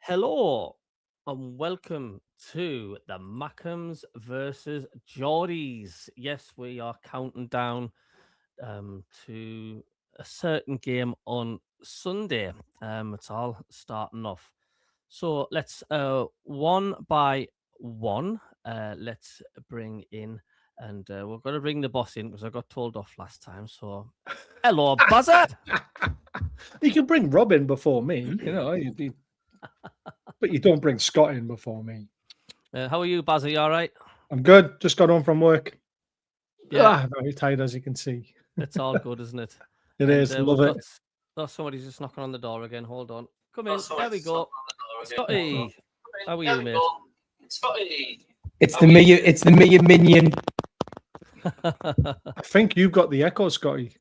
Hello and welcome to the Mackems versus Geordies. Yes, we are counting down to a certain game on Sunday. It's all starting off. So let's one by one. Let's bring in, and we're going to bring the boss in because I got told off last time. So, hello, Buzzer. You can bring Rob in before me, but you don't bring Scott in before me. How are you, Buzzer? You all right? I'm good. Just got home from work. Yeah, Very tired, as you can see. it's all good, isn't it? It is. Love it. Oh, somebody's just knocking on the door again. Hold on. Come in. There we go. Scotty, how are you, mate? It's the Mia minion. I think you've got the echo, Scotty.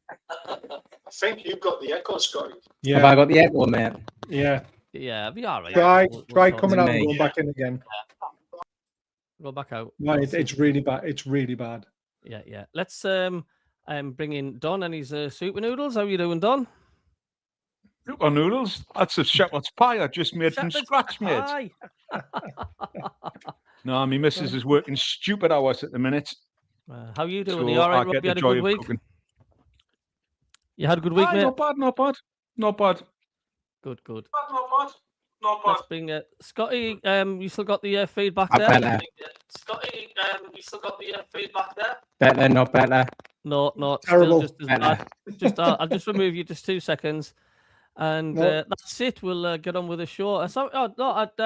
Yeah. Have I got the echo, mate? Yeah. Yeah, be all right. Try coming out and me. going back in again. Go back out. No, it's really bad. It's really bad. Yeah. Let's bring in Don and his super noodles. How are you doing, Don? Super noodles? That's a shepherd's pie I just made from scratch, mate. Pie. No, my missus is working stupid hours at the minute. How are you doing? So Are you all right, I Rob? get You had the a joy good of week? cooking. You had a good week, Aye, mate? Not bad. Good. Not Let's bring Scotty. You still got the feedback I there? better. Scotty, you still got the feedback there? Better, not better. No, Terrible. still just as bad. I'll just remove you just 2 seconds, and No. that's it. We'll get on with the show.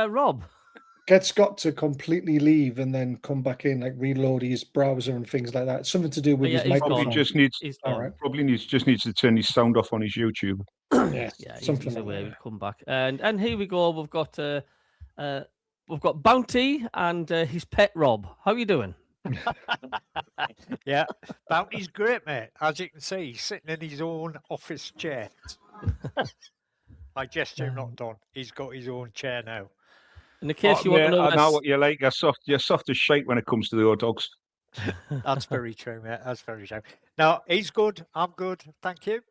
Rob. Get Scott to completely leave and then come back in, like reload his browser and things like that. It's something to do with Yeah, his he's microphone. gone. Probably He's All gone. right. just needs to turn his sound off on his YouTube. Yeah. Yeah, something he's like away. that. We'll come back, and here we go. We've got Bounty and his pet Rob. How are you doing? Yeah, Bounty's great, mate. As you can see, he's sitting in his own office chair. I gesture not done. He's got his own chair now. In the case you want to know, I know what you're like. You're soft as shite when it comes to the hot dogs. That's very true, mate. That's very true. Now, he's good. I'm good. Thank you.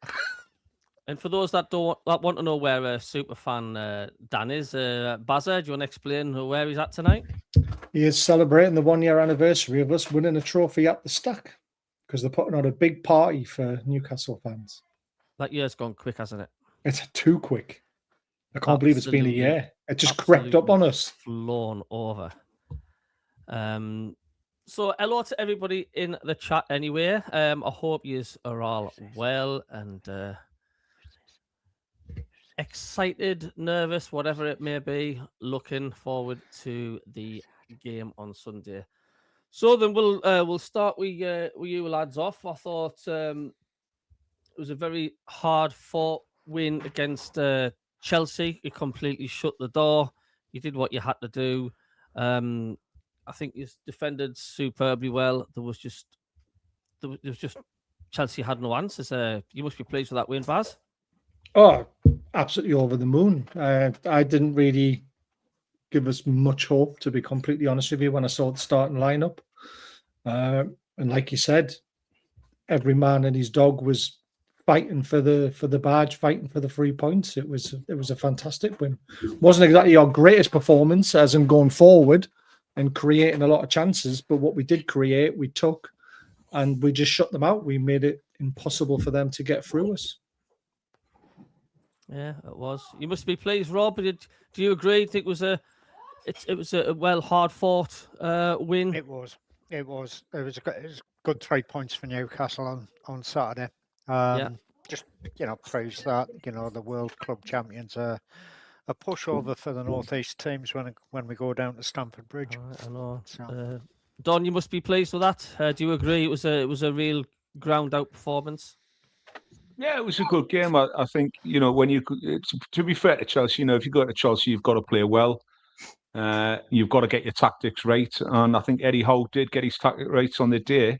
And for those that want to know where super fan Dan is, Bazza, do you want to explain where he's at tonight? He is celebrating the 1-year anniversary of us winning a trophy at the Stack because they're putting on a big party for Newcastle fans. That year's gone quick, hasn't it? It's too quick. I can't believe it's been a Absolutely. year. It just crept up on us. Flown over. So hello to everybody in the chat anyway. I hope you are all well and excited, nervous, whatever it may be. Looking forward to the game on Sunday. So then we'll start with you lads off. I thought it was a very hard fought win against Chelsea. You completely shut the door. You did what you had to do. I think you defended superbly well. There was just Chelsea had no answers. You must be pleased with that win, Baz. Oh, absolutely over the moon. I didn't really give us much hope, to be completely honest with you, when I saw the starting lineup. And like you said, every man and his dog was fighting for the badge, fighting for the 3 points. It was a fantastic win. Wasn't exactly our greatest performance as in going forward and creating a lot of chances, but what we did create, we took, and we just shut them out. We made it impossible for them to get through us. Yeah, it was. You must be pleased, Rob. Do you agree? Think it was a well hard fought win. It was a good 3 points for Newcastle on Saturday. Just proves that the World Club Champions are a pushover for the Northeast teams when we go down to Stamford Bridge. I know. So. Don, you must be pleased with that. Do you agree? It was a real ground out performance. Yeah, it was a good game. I think when to be fair to Chelsea, if you go to Chelsea, you've got to play well. You've got to get your tactics right, and I think Eddie Howe did get his tactics right on the day.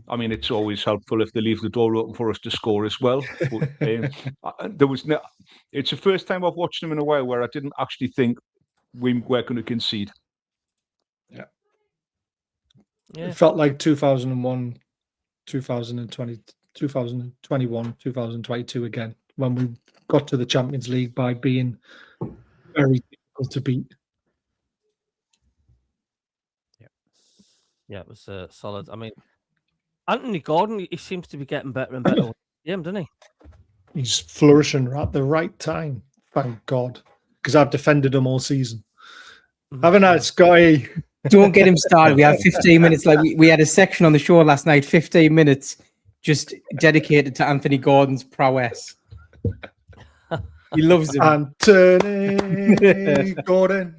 I mean, it's always helpful if they leave the door open for us to score as well. But, it's the first time I've watched them in a while where I didn't actually think we were going to concede. Yeah. It felt like 2001, 2020, 2021, 2022 again, when we got to the Champions League by being very difficult to beat. Yeah, it was solid. I mean, Anthony Gordon, he seems to be getting better and better with the game, doesn't he? He's flourishing at the right time. Thank God, because I've defended him all season. Haven't I, Scotty? Don't get him started. We have 15 minutes. Like we had a section on the show last night, 15 minutes just dedicated to Anthony Gordon's prowess. He loves him. Anthony Gordon,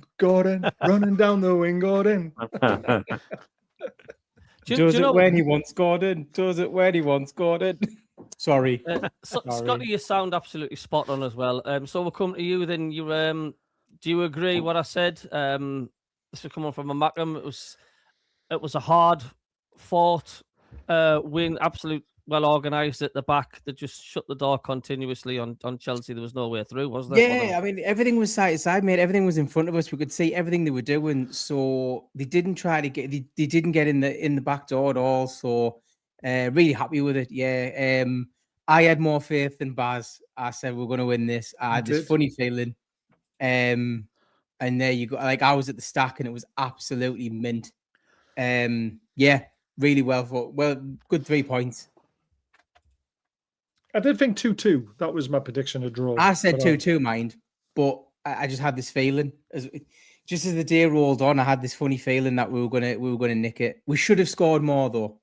running down the wing, Gordon. Does it when he wants Gordon. Does it when he wants Gordon. Sorry. Scotty, you sound absolutely spot on as well. So we'll come to you then. You do you agree what I said? This was coming from a Mackem. It was a hard fought win, absolute well organised at the back. They just shut the door continuously on Chelsea. There was no way through, was there? Yeah, I mean, everything was side to side, mate. Everything was in front of us. We could see everything they were doing. So they didn't try to get. They didn't get in the back door at all. So really happy with it. Yeah. I had more faith than Baz. I said we're going to win this. I had this funny feeling. And there you go. Like I was at the stack and it was absolutely mint. Yeah, really well fought. Well, good 3 points. I did think 2-2. That was my prediction, a draw. I said 2-2, mind, but I just had this feeling just as the day rolled on. I had this funny feeling that we were gonna nick it. We should have scored more though.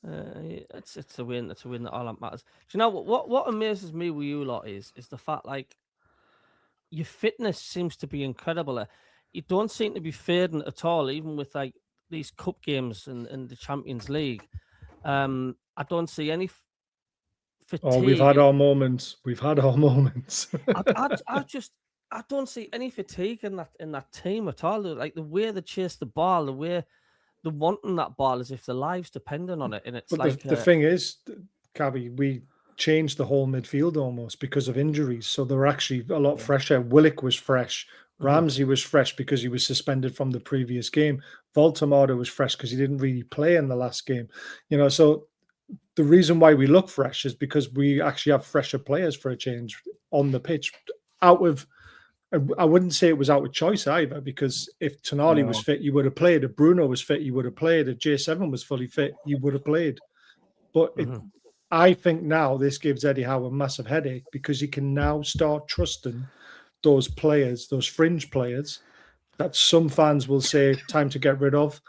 It's a win. It's a win that all that matters. Do you know what amazes me with you lot is the fact like your fitness seems to be incredible. You don't seem to be fading at all, even with like these cup games and the Champions League. I don't see any fatigue. Oh, we've had our moments. I don't see any fatigue in that team at all. Like the way they chase the ball, the way they're wanting that ball as if their lives dependent on it. And it's the thing is, Cabby, we changed the whole midfield almost because of injuries. So they're actually a lot fresher. Willock was fresh. Ramsey was fresh because he was suspended from the previous game. Voltemada was fresh because he didn't really play in the last game. So the reason why we look fresh is because we actually have fresher players for a change on the pitch. I wouldn't say it was out of choice either, because if Tonali was fit, you would have played. If Bruno was fit, you would have played. If J7 was fully fit, you would have played. But I think now this gives Eddie Howe a massive headache because he can now start trusting those players, those fringe players, that some fans will say time to get rid of.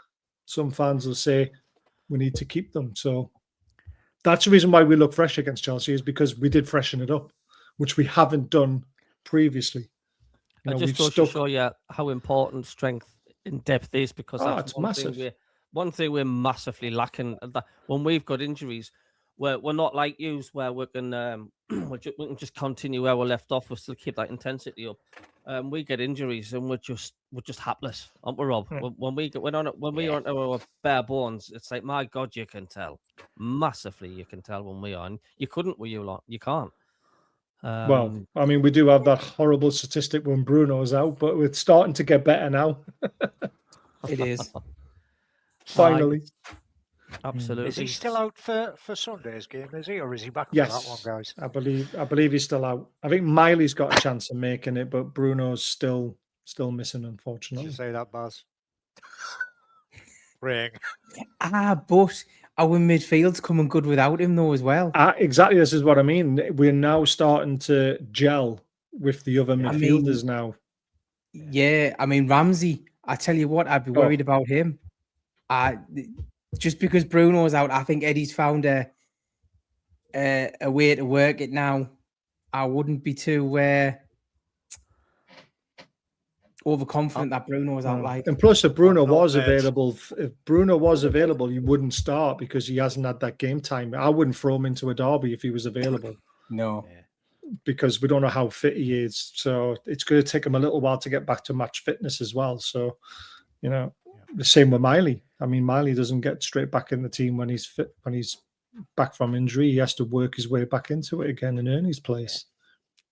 Some fans will say we need to keep them. So that's the reason why we look fresh against Chelsea, is because we did freshen it up, which we haven't done previously. I just goes to show you how important strength in depth is, because that's massive. One thing we're massively lacking. When we've got injuries, we're not like yous where we can we can just continue where we left off. We'll still keep that intensity up. We get injuries and we're just hapless, aren't we, Rob? When we are on our bare bones, it's like, my God, you can tell massively. You can tell when we are. And you couldn't with you lot. You can't. Well, I mean, we do have that horrible statistic when Bruno's out, but we're starting to get better now. It is. Finally. Absolutely. Is he still out for Sunday's game, is he? Or is he back for Yes, that one, guys? I believe he's still out. I think Miley's got a chance of making it, but Bruno's still missing, unfortunately. Did you say that, Baz? Ring. But our midfield's coming good without him, though, as well. Exactly. This is what I mean. We're now starting to gel with the other midfielders now. Yeah, I mean, Ramsey, I tell you what, I'd be worried about him. Just because Bruno's out, I think Eddie's found a way to work it now. I wouldn't be too overconfident that Bruno's out. Like, and plus, if Bruno was available, you wouldn't start because he hasn't had that game time. I wouldn't throw him into a derby if he was available. No, because we don't know how fit he is. So it's going to take him a little while to get back to match fitness as well. So, the same with Miley. I mean, Miley doesn't get straight back in the team when he's fit, when he's back from injury. He has to work his way back into it again and earn his place.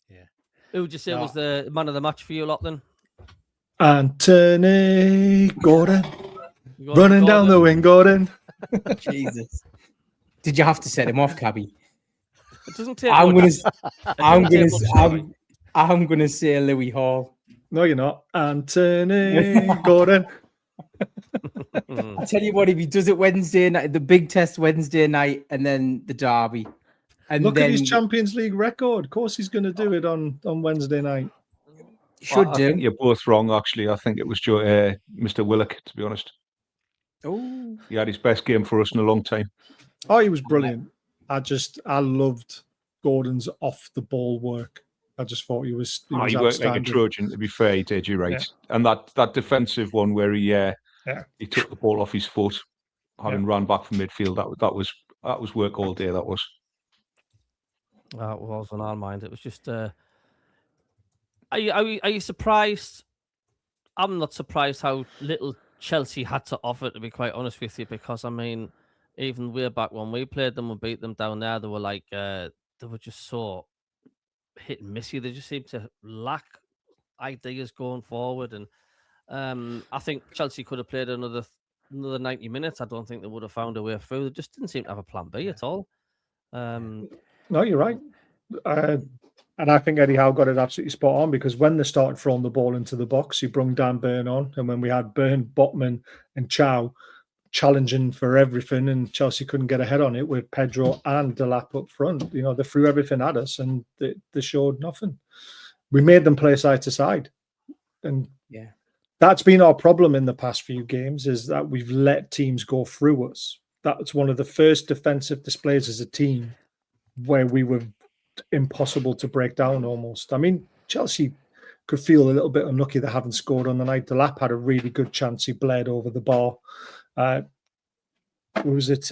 Yeah. Who would you say was the man of the match for you lot then? Anthony Gordon. Running down the wing, Gordon. Jesus. Did you have to set him off, Cabby? It doesn't take I'm much. I'm gonna say Louis Hall. No, you're not. Anthony Gordon. I tell you what, if he does it Wednesday night, the big test Wednesday night, and then the derby, and Look then at his Champions League record. Of course, he's going to do it on Wednesday night. should I do. think you're both wrong, actually. I think it was Mr. Willock, to be honest. Oh, He had his best game for us in a long time. Oh, he was brilliant. I loved Gordon's off the ball work. I just thought he was He worked like a outstanding. Trojan, to be fair. He did, you're right. Yeah. And that defensive one where he took the ball off his foot, having ran back from midfield, that was work all day. That was. That was on our mind. It was just. Are you surprised? I'm not surprised how little Chelsea had to offer, to be quite honest with you, because I mean, even way back when we played them and beat them down there, they were like they were just so hit and missy. They just seemed to lack ideas going forward, and I think Chelsea could have played another 90 minutes. I don't think they would have found a way through. They just didn't seem to have a plan B at all. No, you're right. And I think Eddie Howe got it absolutely spot on, because when they started throwing the ball into the box, he brought Dan Burn on. And when we had Burn, Botman and Chow challenging for everything, and Chelsea couldn't get ahead on it with Pedro and Delap up front, they threw everything at us and they showed nothing. We made them play side to side. And that's been our problem in the past few games, is that we've let teams go through us. That's one of the first defensive displays as a team where we were impossible to break down almost. I mean, Chelsea could feel a little bit unlucky they haven't scored on the night. Delap had a really good chance. He bled over the bar. Was it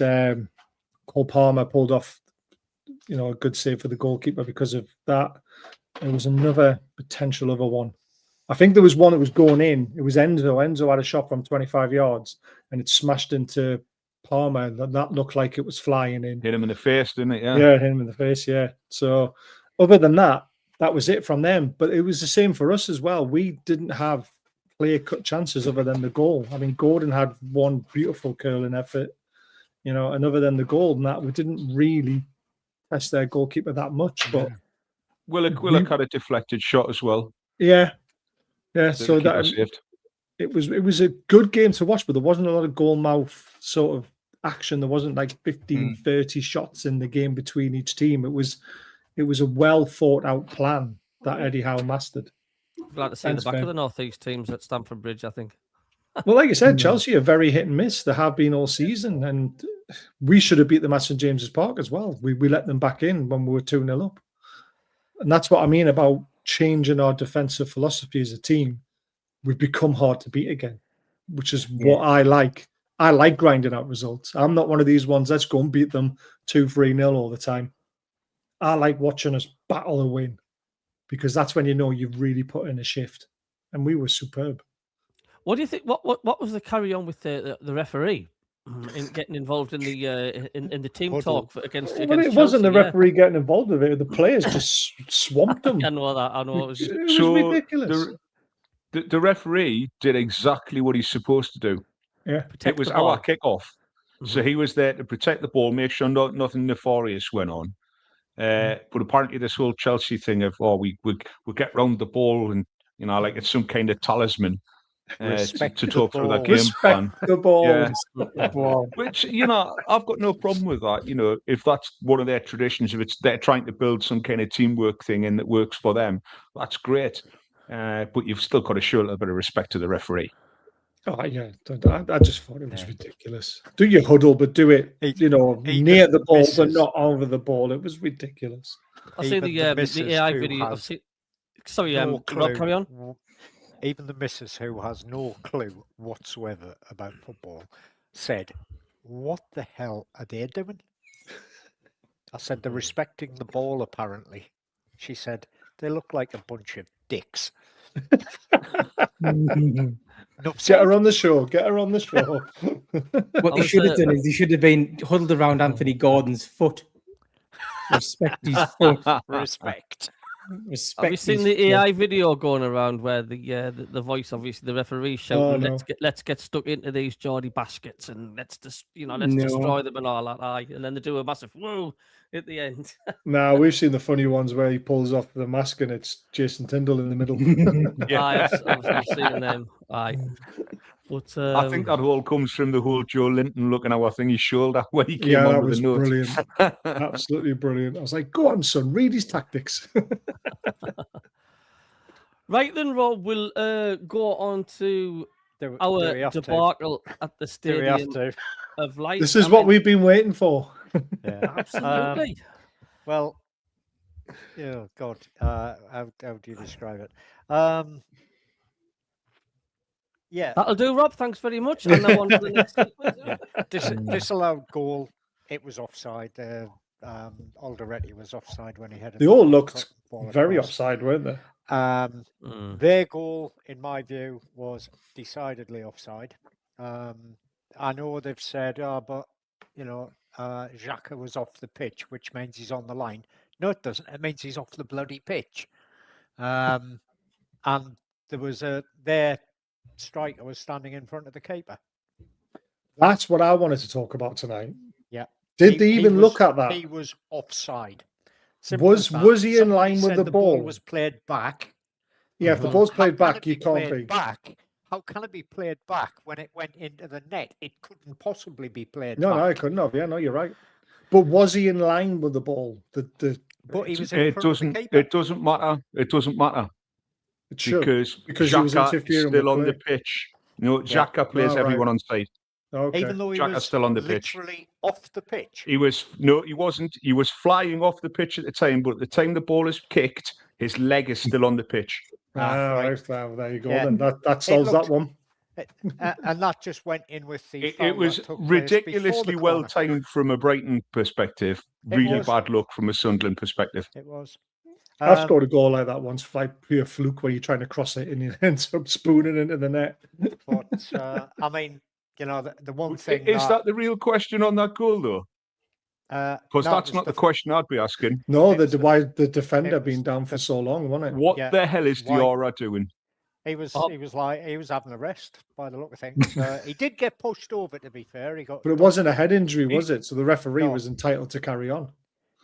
Cole Palmer pulled off, a good save for the goalkeeper because of that. There was another potential other one. I think there was one that was going in. It was Enzo. Enzo had a shot from 25 yards and it smashed into Palmer. That looked like it was flying in. Hit him in the face, didn't it? Yeah. Yeah, hit him in the face, yeah. So other than that, that was it from them. But it was the same for us as well. We didn't have clear-cut chances other than the goal. I mean, Gordon had one beautiful curling effort, and other than the goal and that, we didn't really test their goalkeeper that much. But Willock had a deflected shot as well. Yeah. So that it was a good game to watch, but there wasn't a lot of goal mouth sort of action. There wasn't like 15, 30 shots in the game between each team. It was a well thought out plan that Eddie Howe mastered. Glad to see the back of the North East teams at Stamford Bridge, I think. Well, like you said, Chelsea are very hit and miss. They have been all season, and we should have beat them at St James's Park as well. We let them back in when we were 2-0 up. And that's what I mean about changing our defensive philosophy as a team. We've become hard to beat again, which is what I like. I like grinding out results. I'm not one of these ones, let's go and beat them 2-3-0 all the time. I like watching us battle a win, because that's when you've really put in a shift. And we were superb. What do you think? What was the carry on with the referee in getting involved in the team talk against it Chelsea, wasn't the referee getting involved with it. The players just swamped him. I know that. I know it was ridiculous. The referee did exactly what he's supposed to do. Yeah, it was our kickoff, so he was there to protect the ball, make sure nothing nefarious went on. But apparently, this whole Chelsea thing of we get round the ball and like it's some kind of talisman. To talk through that game plan. The ball. Yeah. Which, I've got no problem with that. If that's one of their traditions, if they're trying to build some kind of teamwork thing and that works for them, that's great. But you've still got to show a little bit of respect to the referee. Oh, yeah. I just thought it was ridiculous. Do your huddle, but do it, near the ball, but not over the ball. It was ridiculous. I see the AI video. Sorry, Rob, carry on. Even the missus, who has no clue whatsoever about football, said, "What the hell are they doing?" I said, "They're respecting the ball, apparently." She said, "They look like a bunch of dicks." Get her on the show. Get her on the show. What they should have done is they should have been huddled around Anthony Gordon's foot. Respect his foot. Respect. Have you seen the AI video going around where the voice, obviously the referee shouting, let's get stuck into these Geordie baskets and let's destroy them and all that. And then they do a massive whoa at the end. Now we've seen the funny ones where he pulls off the mask and it's Jason Tyndall in the middle. I've seen them. Aye. But I think that all comes from the whole Joe Linton looking at our thing his shoulder when he came Yeah, on that with was the note. brilliant. Absolutely brilliant. I was like, go on, son, read his tactics. right then, Rob, we'll go on to our debacle at the Stadium of Light. This is what we've been waiting for. Yeah, absolutely. Well, oh God, how do you describe it? Yeah, that'll do, Rob. Thanks very much. And now on to the next sequence. Yeah. Disallowed goal. It was offside. Alderete was offside when he headed. They all looked very offside, weren't they? Their goal, in my view, was decidedly offside. I know they've said, but you know, Xhaka was off the pitch, which means he's on the line. No, it doesn't. It means he's off the bloody pitch. And there was their striker was standing in front of the keeper. That's what I wanted to talk about tonight. Yeah. Did they even look at that? He was offside. Was he in line with the ball? Ball was played back. Yeah, if the ball's played back, you can't be. Back. How can it be played back when it went into the net? It couldn't possibly be played back. No, it couldn't have. Yeah, no, you're right. But was he in line with the ball? But he was in front of the keeper. It doesn't matter. It doesn't matter. It should, because he was Xhaka interfering is still with on play. the pitch. You know, Xhaka plays everyone on side. Okay. Even though he Xhaka's was still on the pitch. literally off the pitch. He wasn't. He was flying off the pitch at the time, but at the time the ball is kicked, his leg is still on the pitch. Right. Well, there you go. Yeah. Then that solves that one. And that just went in with the. It was ridiculously well timed from a Brighton perspective. Really bad luck from a Sunderland perspective. It was. I've scored a goal like that once, like pure fluke, where you're trying to cross it and you end up spooning into the net. But I mean, you know, the one thing is that the real question on that goal, though? Because that's not the question I'd be asking. No, why the defender being down for so long, wasn't it? What the hell is Diarra doing? He was having a rest by the look of things. He did get pushed over, to be fair. But it wasn't a head injury, was it? So the referee was entitled to carry on.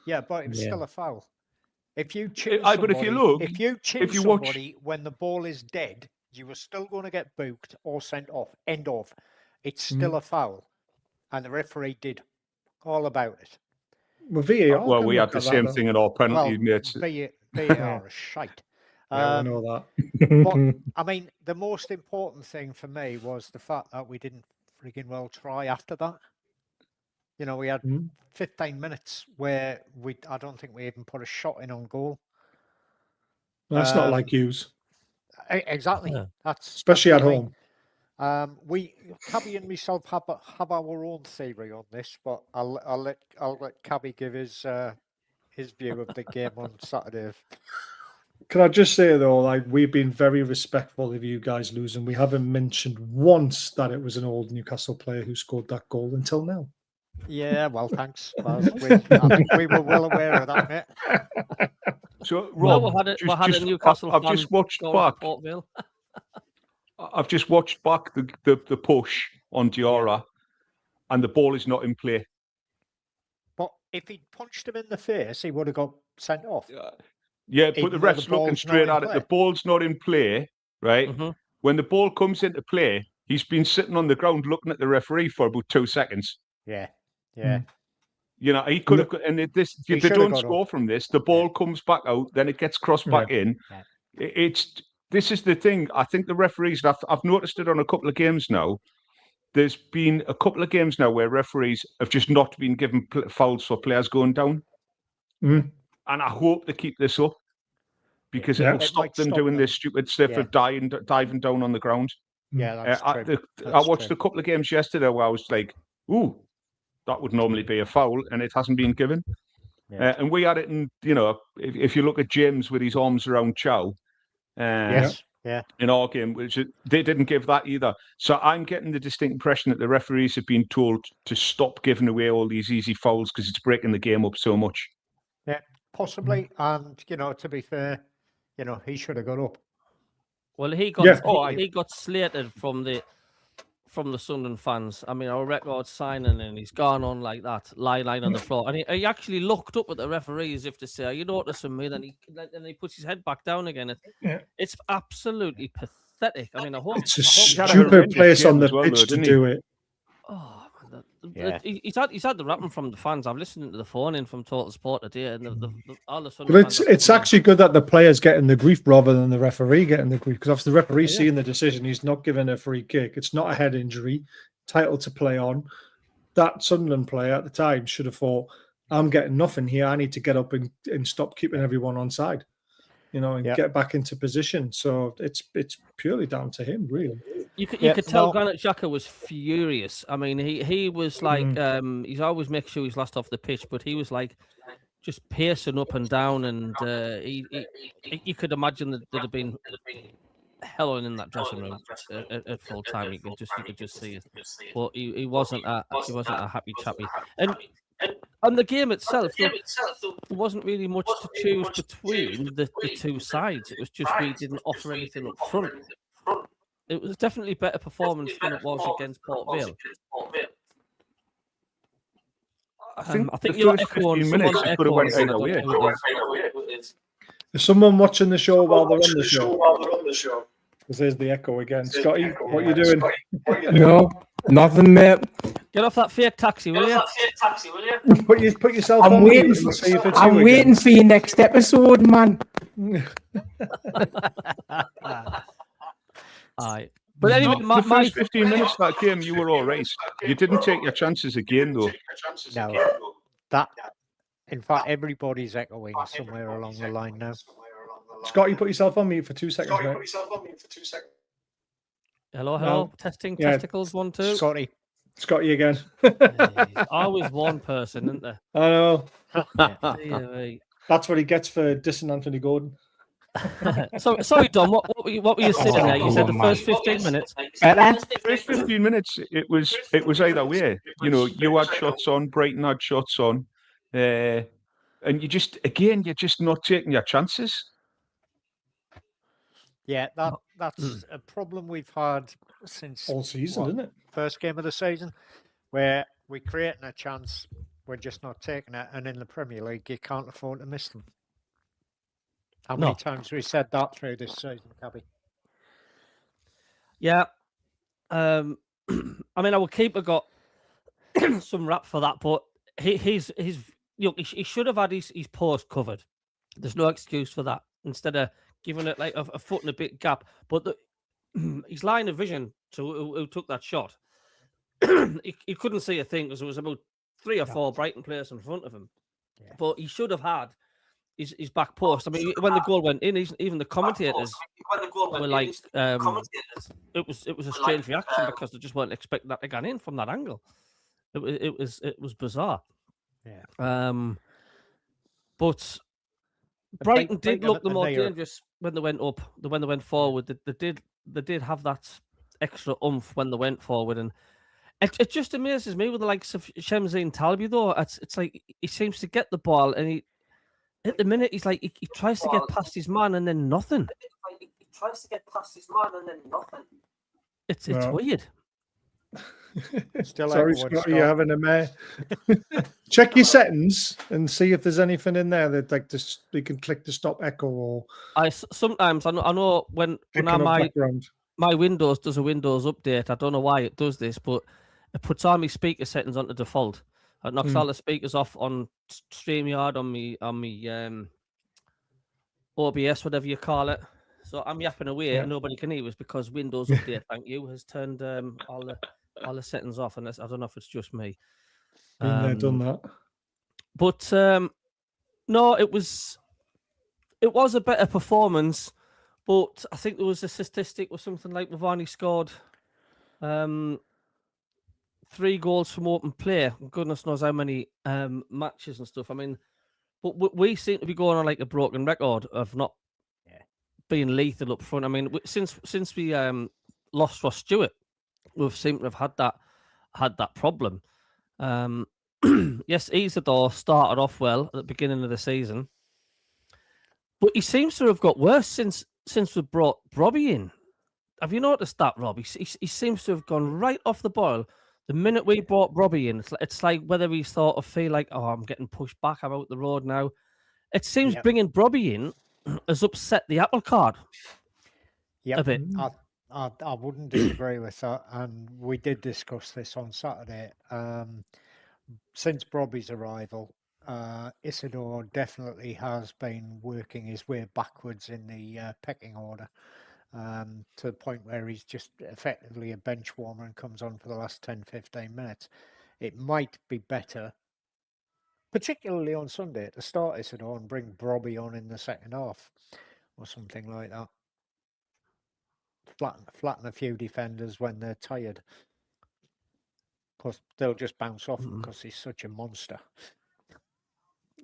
Yeah, but it was still a foul. If you choose somebody, but if you choose somebody when the ball is dead, you are still going to get booked or sent off. End of. It's still a foul, and the referee did all about it. Well, VAR. Well, we had the same thing in our penalty mates. VAR is shite. I know that. But I mean, the most important thing for me was the fact that we didn't freaking well try after that. You know, we had 15 minutes where I don't think we even put a shot in on goal. That's not like yous. Exactly. Yeah. That's especially at home. Cabby and myself have our own theory on this, but I'll let Cabby give his view of the game on Saturday. Can I just say though, like we've been very respectful of you guys losing. We haven't mentioned once that it was an old Newcastle player who scored that goal until now. Yeah, well, thanks. I think we were well aware of that, mate. So, Rob, we had a Newcastle I've just watched back. I've just watched back the push on Diarra, and the ball is not in play. But if he'd punched him in the face, he would have got sent off. Yeah, but the ref's looking straight at it. The ball's not in play, right? Mm-hmm. When the ball comes into play, he's been sitting on the ground looking at the referee for about 2 seconds. Yeah. You know, he could have, and they don't score from this. The ball comes back out, then it gets crossed back in. Yeah. This is the thing. I think the referees, I've noticed it on a couple of games now. There's been a couple of games now where referees have just not been given fouls for players going down. Mm. And I hope they keep this up because it will stop them doing this stupid stuff of diving down on the ground. Yeah, that's true. I watched a couple of games yesterday where I was like, ooh, that would normally be a foul, and it hasn't been given. Yeah. And we had it in, you know, if you look at James with his arms around Chow, in our game, which they didn't give that either. So I'm getting the distinct impression that the referees have been told to stop giving away all these easy fouls because it's breaking the game up so much. Yeah, possibly. And, you know, to be fair, you know, he should have got up. Well, he got slated from the from the Sunderland fans. I mean, our record signing, and he's gone on like that, lying on the floor, and he actually looked up at the referee as if to say, "Are you noticing me?" Then he puts his head back down again. It's absolutely pathetic. I mean, I hope It's a He had a stupid horrendous place on game the as well, pitch though, to didn't he? do it. Oh, man, Yeah. he's had the rapping from the fans. I've listened to the phone in from Total Sport today, and all the But it's actually good that the player's getting the grief rather than the referee getting the grief, because if the referee's seeing the decision, he's not giving a free kick. It's not a head injury, title to play on. That Sunderland player at the time should have thought, I'm getting nothing here. I need to get up and stop keeping everyone on side, and get back into position. So it's purely down to him, really. You could tell Granit Xhaka was furious. I mean, he was like, he's always make sure he's last off the pitch, but he was like just pacing up and down, and you could imagine that there'd have been hell in that dressing room at full time. You could just see it, but he wasn't a happy chappy. And on the game itself, there wasn't really much to choose between the two sides. It was just we didn't offer anything up front. It was definitely better performance than it was against Port Vale. I think the your first 15 minutes could have went either way. Is someone watching the show while they're on the show? Because there's the echo again. Scotty, what are you doing? No, nothing, mate. Get off that fake taxi, will you? Put yourself I'm on waiting. mute and see if it's I'm you waiting for your next episode, man. Aye. But anyway, the first 15 minutes of that game, you were all right. You didn't take your chances again, though. No, in fact, everybody's echoing somewhere along the line now. Scotty, put yourself on mute for 2 seconds, mate. Hello. No. Testing, Yeah. testicles, 1, 2. Scotty again. Always one person, isn't there? I know. Yeah, That's what he gets for dissing Anthony Gordon. Sorry, Dom. What were you saying there? You said the first 15 minutes. The first 15 minutes, it was either way. You had shots on, Brighton had shots on, and you're just not taking your chances. Yeah, that's a problem we've had since all season, isn't it? First game of the season, where we're creating a chance, we're just not taking it, and in the Premier League, you can't afford to miss them. How many times we said that through this season, Cabby? Yeah. I mean, our keeper got some rap for that, but he should have had his post covered. There's no excuse for that. Instead of giving it like a foot and a bit gap, but his line of vision to who took that shot, he couldn't see a thing because there was about 3 or 4 Brighton players in front of him. Yeah. But he should have had his back post. I mean, when the goal went in, even the commentators were like, it was a strange reaction because they just weren't expecting that to get in from that angle. It was bizarre. Yeah. But Brighton did look the more dangerous when they went up. When they went forward, they did have that extra oomph when they went forward, and it just amazes me with the likes of Shemzi and Talbi though. It's like he seems to get the ball, and at the minute he's like he tries to get past his man and then nothing. It's weird. Still sorry, Scott, you're having a mare. Check your settings and see if there's anything in there that like you can click to stop echo or. Sometimes I know when my Windows does a Windows update. I don't know why it does this, but it puts all my speaker settings onto default. It knocks all the speakers off on StreamYard on me OBS, whatever you call it. So I'm yapping away and nobody can hear us because Windows Update, thank you, has turned all the settings off, and I don't know if it's just me. Been there, done that. But no, it was a better performance. But I think there was a statistic or something like we've only scored 3 goals from open play. Goodness knows how many matches and stuff. I mean, but we seem to be going on like a broken record of not being lethal up front. I mean, since we lost Ross Stewart, we've seemed to have had that problem. Yes, Isidore started off well at the beginning of the season, but he seems to have got worse since we brought Robbie in. have you noticed that, Rob? He seems to have gone right off the boil. The minute we brought Robbie in, it's like whether he's thought of feel like, oh, I'm getting pushed back, I'm out the road now. It seems Yep. bringing Robbie in has upset the apple cart a bit. I wouldn't disagree with that, and we did discuss this on Saturday. Since Robbie's arrival, Isidore definitely has been working his way backwards in the pecking order, to the point where he's just effectively a bench warmer and comes on for the last 10-15 minutes. It might be better, particularly on Sunday, to start Isidore and bring Robbie on in the second half or something like that. Flatten a few defenders when they're tired, because they'll just bounce off him because he's such a monster.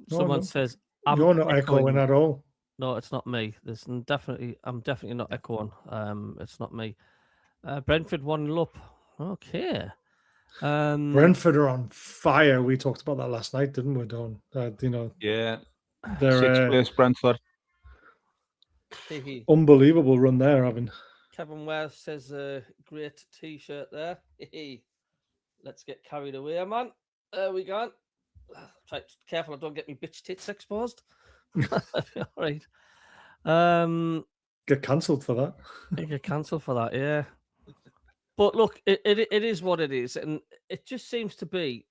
Someone says, "You're not echoing at all." No, it's not me. I'm definitely not echoing. It's not me. Brentford 1-0 up. Okay. Brentford are on fire. We talked about that last night, didn't we, Don? Yeah. They're 6th place, Brentford. Unbelievable run there, having. Kevin Ware says great t-shirt there. Let's get carried away, man. There we go. Try careful I don't get me bitch tits exposed. All right. Get cancelled for that. Get cancelled for that, yeah. But look, it is what it is, and it just seems to be.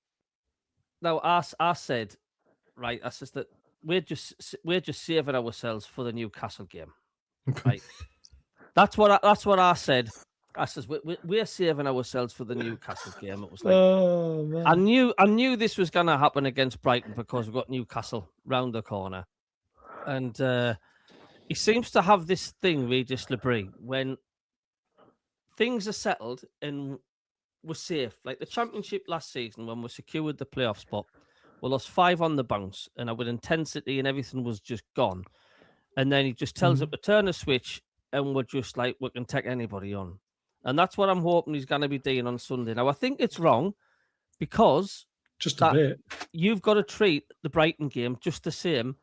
Now, I said, right, I said that we're just saving ourselves for the Newcastle game, right? That's what I said. I says we're saving ourselves for the Newcastle game. It was like, oh, man. I knew this was going to happen against Brighton because we've got Newcastle round the corner, and he seems to have this thing, Regis Labrie, when things are settled and we're safe. Like the Championship last season, when we secured the playoff spot, we lost 5 on the bounce, and our intensity and everything was just gone. And then he just tells it to turn a switch, and we're just like, we can take anybody on. And that's what I'm hoping he's going to be doing on Sunday. Now, I think it's wrong because just a bit. You've got to treat the Brighton game just the same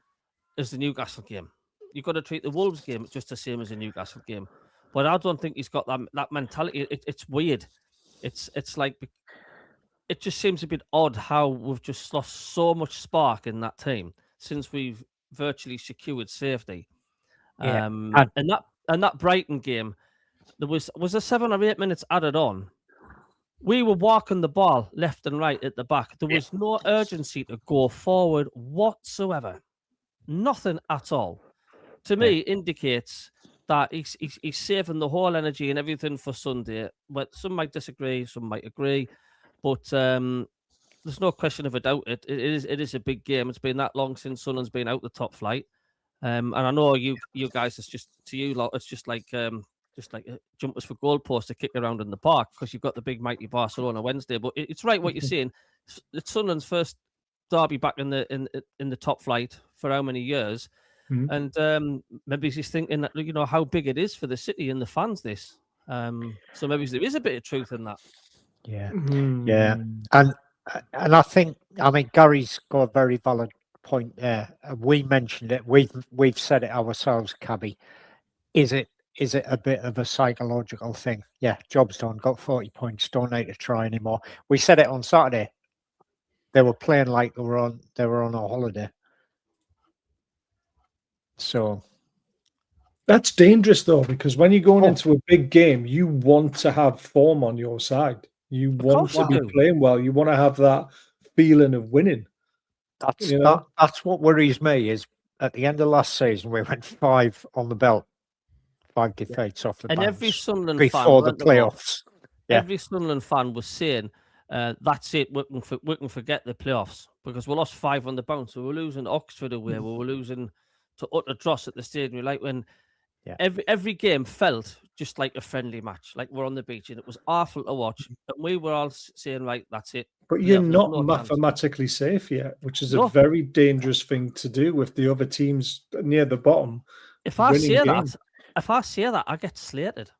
as the Newcastle game. You've got to treat the Wolves game just the same as the Newcastle game. But I don't think he's got that mentality. It's weird. It's like it just seems a bit odd how we've just lost so much spark in that team since we've virtually secured safety. Yeah. And that Brighton game, there was a 7 or 8 minutes added on. We were walking the ball left and right at the back. There was no urgency to go forward whatsoever. Nothing at all. To me, indicates that he's saving the whole energy and everything for Sunday. But some might disagree, some might agree. But there's no question of a doubt. It is a big game. It's been that long since Sunderland's been out the top flight. And I know you guys, it's just to you lot, it's just like jumpers for goalposts to kick around in the park because you've got the big mighty Barcelona Wednesday. But it's right what you're saying. It's Sunderland's first derby back in the top flight for how many years? And maybe he's thinking that, how big it is for the city and the fans. This, so maybe there is a bit of truth in that. Yeah, yeah, and I think Gary's got a very valid point there. We mentioned it. We've said it ourselves, Cabby. Is it a bit of a psychological thing? Yeah, job's done. Got 40 points. Don't need to try anymore. We said it on Saturday. They were playing like they were on a holiday. So that's dangerous, though, because when you're going into a big game, you want to have form on your side. You want to be playing well. You want to have that feeling of winning. That's what worries me. Is at the end of last season, we went 5 on the belt, 5 defeats off the bounce. And every Sunderland before fan the playoffs. Every Sunderland fan was saying, "That's it. We can forget the playoffs because we lost 5 on the bounce. We were losing to Oxford away. We were losing to utter dross at the stadium. Like when every game felt just like a friendly match, like we're on the beach, and it was awful to watch. And we were all saying, right, that's it. But you're not mathematically safe yet, which is a very dangerous thing to do with the other teams near the bottom. If I say that, I get slated.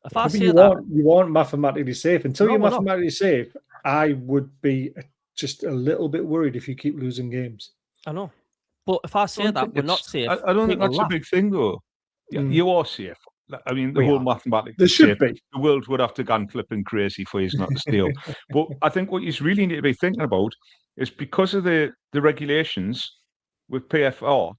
If I say you aren't mathematically safe. Until you're mathematically safe, I would be just a little bit worried if you keep losing games. I know. But if I say that we're not safe, I don't think that's a big thing, though. Yeah, you are safe. I mean, the We whole are. mathematics. There should be. The world would have to go flipping crazy for you not to steal. But I think what you really need to be thinking about is because of the regulations with PFR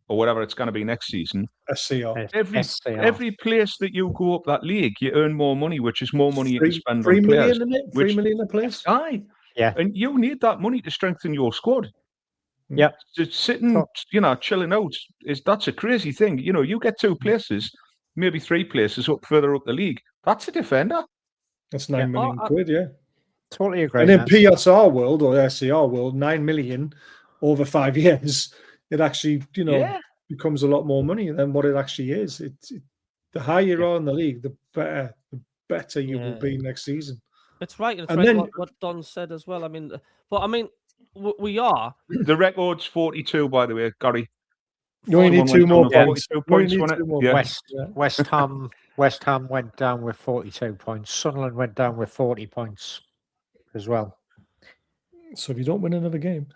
or whatever it's going to be next season. SCR. Every place that you go up that league, you earn more money, which is more money you can spend 3 on players. million in it? 3 million a place? Aye. Yeah. And you need that money to strengthen your squad. Yeah. Just sitting, chilling out that's a crazy thing. You get 2 places, maybe 3 places up further up the league. That's a defender. That's 9 million quid, yeah. Totally agree. And in PSR world or SCR world, 9 million over 5 years, it actually, becomes a lot more money than what it actually is. The higher you are in the league, the better you will be next season. It's right. It's right. What Don said as well. I mean, we are. The record's 42, by the way, Gary. You only need 2 more points. 42 points, wasn't it? West Ham went down with 42 points. Sunderland went down with 40 points as well. So if you don't win another game.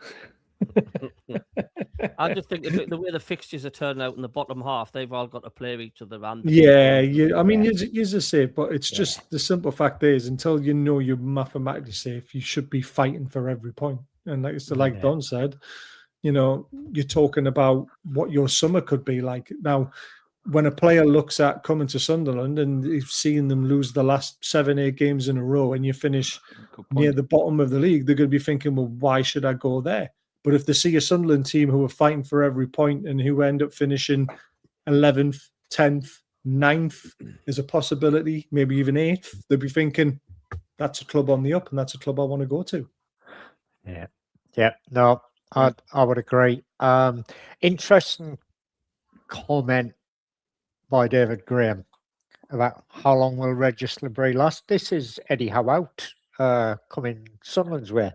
I just think the way the fixtures are turning out in the bottom half, they've all got to play each other. I mean, you're safe, but it's just the simple fact is until you know you're mathematically safe, you should be fighting for every point. And like Don said, you're talking about what your summer could be like. Now, when a player looks at coming to Sunderland and you've seen them lose the last 7-8 games in a row and you finish near the bottom of the league, they're going to be thinking, well, why should I go there? But if they see a Sunderland team who are fighting for every point and who end up finishing 11th, 10th, 9th is a possibility, maybe even 8th, they'll be thinking, that's a club on the up and that's a club I want to go to. Yeah. No, I would agree. Interesting comment by David Graham about how long will Register Bray last. This is Eddie Howe out coming Sunderland's way.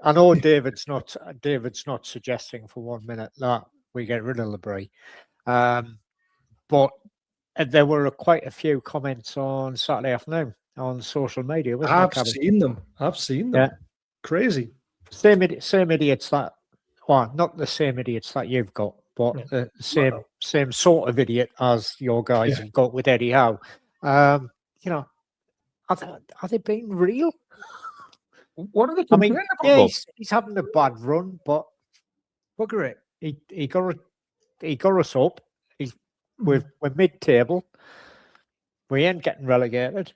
I know David's not suggesting for 1 minute that we get rid of LeBrie, but there were quite a few comments on Saturday afternoon on social media. I've seen them. Yeah. Crazy. Same idiots that, well, not the same idiots that you've got, but the same sort of idiot as your guys have got with Eddie Howe. Are they being real? What are they complaining about? He's having a bad run, but bugger it. He got us up. We're mid-table. We ain't getting relegated.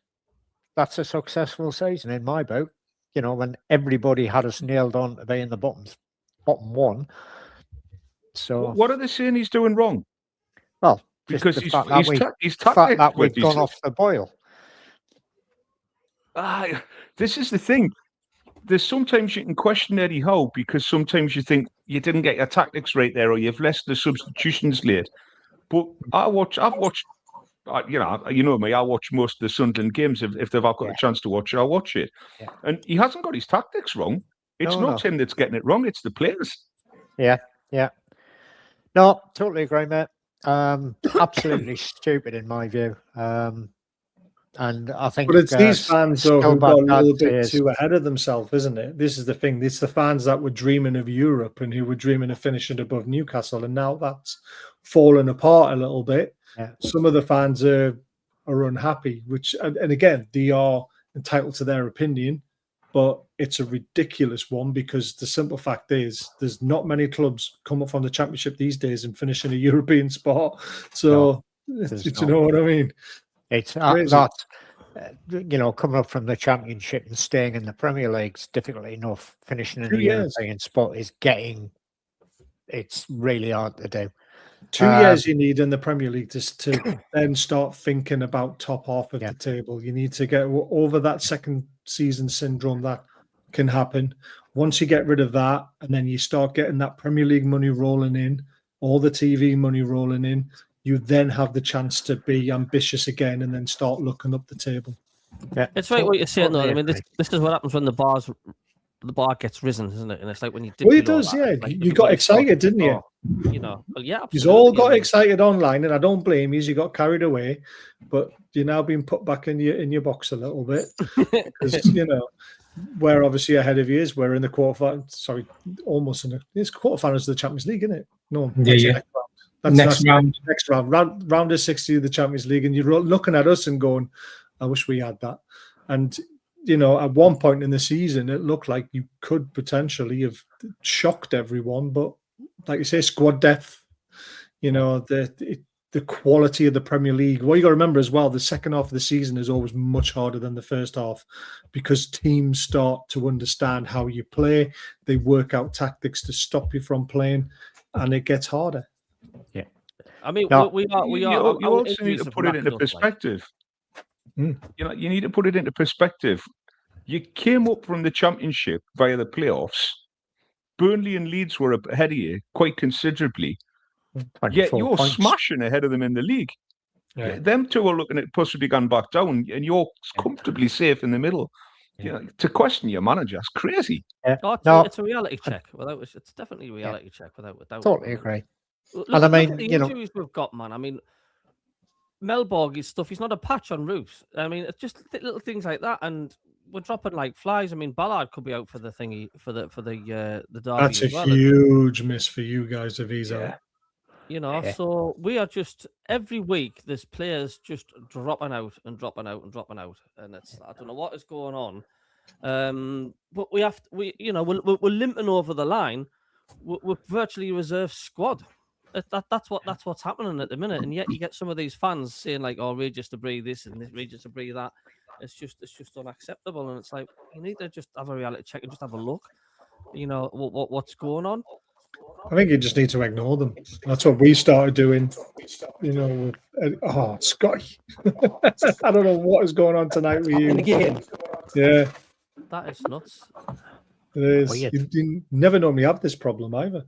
That's a successful season in my book. When everybody had us nailed on to be in the bottom 1. So what are they saying he's doing wrong? Well, because he's tactic that we've gone off the boil. This is the thing. There's sometimes you can question Eddie Howe because sometimes you think you didn't get your tactics right there or you've left the substitutions late. But I've watched, me, I watch most of the Sunderland games. If they've got a chance to watch it, I'll watch it. Yeah. And he hasn't got his tactics wrong. It's not him that's getting it wrong. It's the players. Yeah. No, totally agree, mate. Absolutely stupid in my view. And I think, but it's these fans though who got a little bit too ahead of themselves, isn't it? This is the thing. It's the fans that were dreaming of Europe and who were dreaming of finishing above Newcastle, and now that's fallen apart a little bit. Yeah. Some of the fans are unhappy, and again, they are entitled to their opinion, but it's a ridiculous one because the simple fact is there's not many clubs come up from the Championship these days and finish in a European spot. So, you know what I mean? It's that, coming up from the Championship and staying in the Premier League's difficult enough. Finishing in the European spot it's really hard to do. 2 years you need in the Premier League to then start thinking about top half of the table. You need to get over that second season syndrome that can happen. Once you get rid of that, and then you start getting that Premier League money rolling in, all the TV money rolling in, you then have the chance to be ambitious again and then start looking up the table. Yeah, it's right what you're saying, though. I mean, this is what happens when the bar gets risen, isn't it? And it's like when you did. Well, it does, you got excited, didn't you? Well, yeah, you all got excited online, and I don't blame you. You got carried away, but you're now being put back in your box a little bit because we're obviously ahead of you. Is we're in the quarterfinals. Sorry, almost in it's quarterfinals of the Champions League, isn't it? No, Next round. Next round of 60 of the Champions League, and you're looking at us and going, I wish we had that. And at one point in the season, it looked like you could potentially have shocked everyone, but like you say, squad depth, the quality of the Premier League. What you got to remember as well, the second half of the season is always much harder than the first half because teams start to understand how you play. They work out tactics to stop you from playing, and it gets harder. Yeah, I mean, now, we are. You also need to put it into perspective. You need to put it into perspective. You came up from the Championship via the playoffs. Burnley and Leeds were ahead of you quite considerably. Yet you're smashing ahead of them in the league. Yeah. Them two are looking at possibly going back down, and you're comfortably safe in the middle. Yeah. To question your manager, that's crazy. Yeah. It's a reality check. It's definitely a reality check. Without totally agree. Look at the injuries we've got, man. I mean, Melborg's stuff. He's not a patch on Roos. I mean, it's just little things like that, and we're dropping like flies. I mean, Ballard could be out for the thingy for the derby. That's a huge miss for you guys if he's out. So we are just every week there's players just dropping out, and it's I don't know what is going on. But we're limping over the line. We're virtually a reserve squad. That's what's happening at the minute, and yet you get some of these fans saying like, "Oh, Regis to breathe this and Regis to breathe that." It's just unacceptable, and it's like you need to just have a reality check and just have a look. What's going on. I think you just need to ignore them. That's what we started doing. Scotty. I don't know what is going on tonight with you. Yeah. That is nuts. It is. Weird. You never normally have this problem either.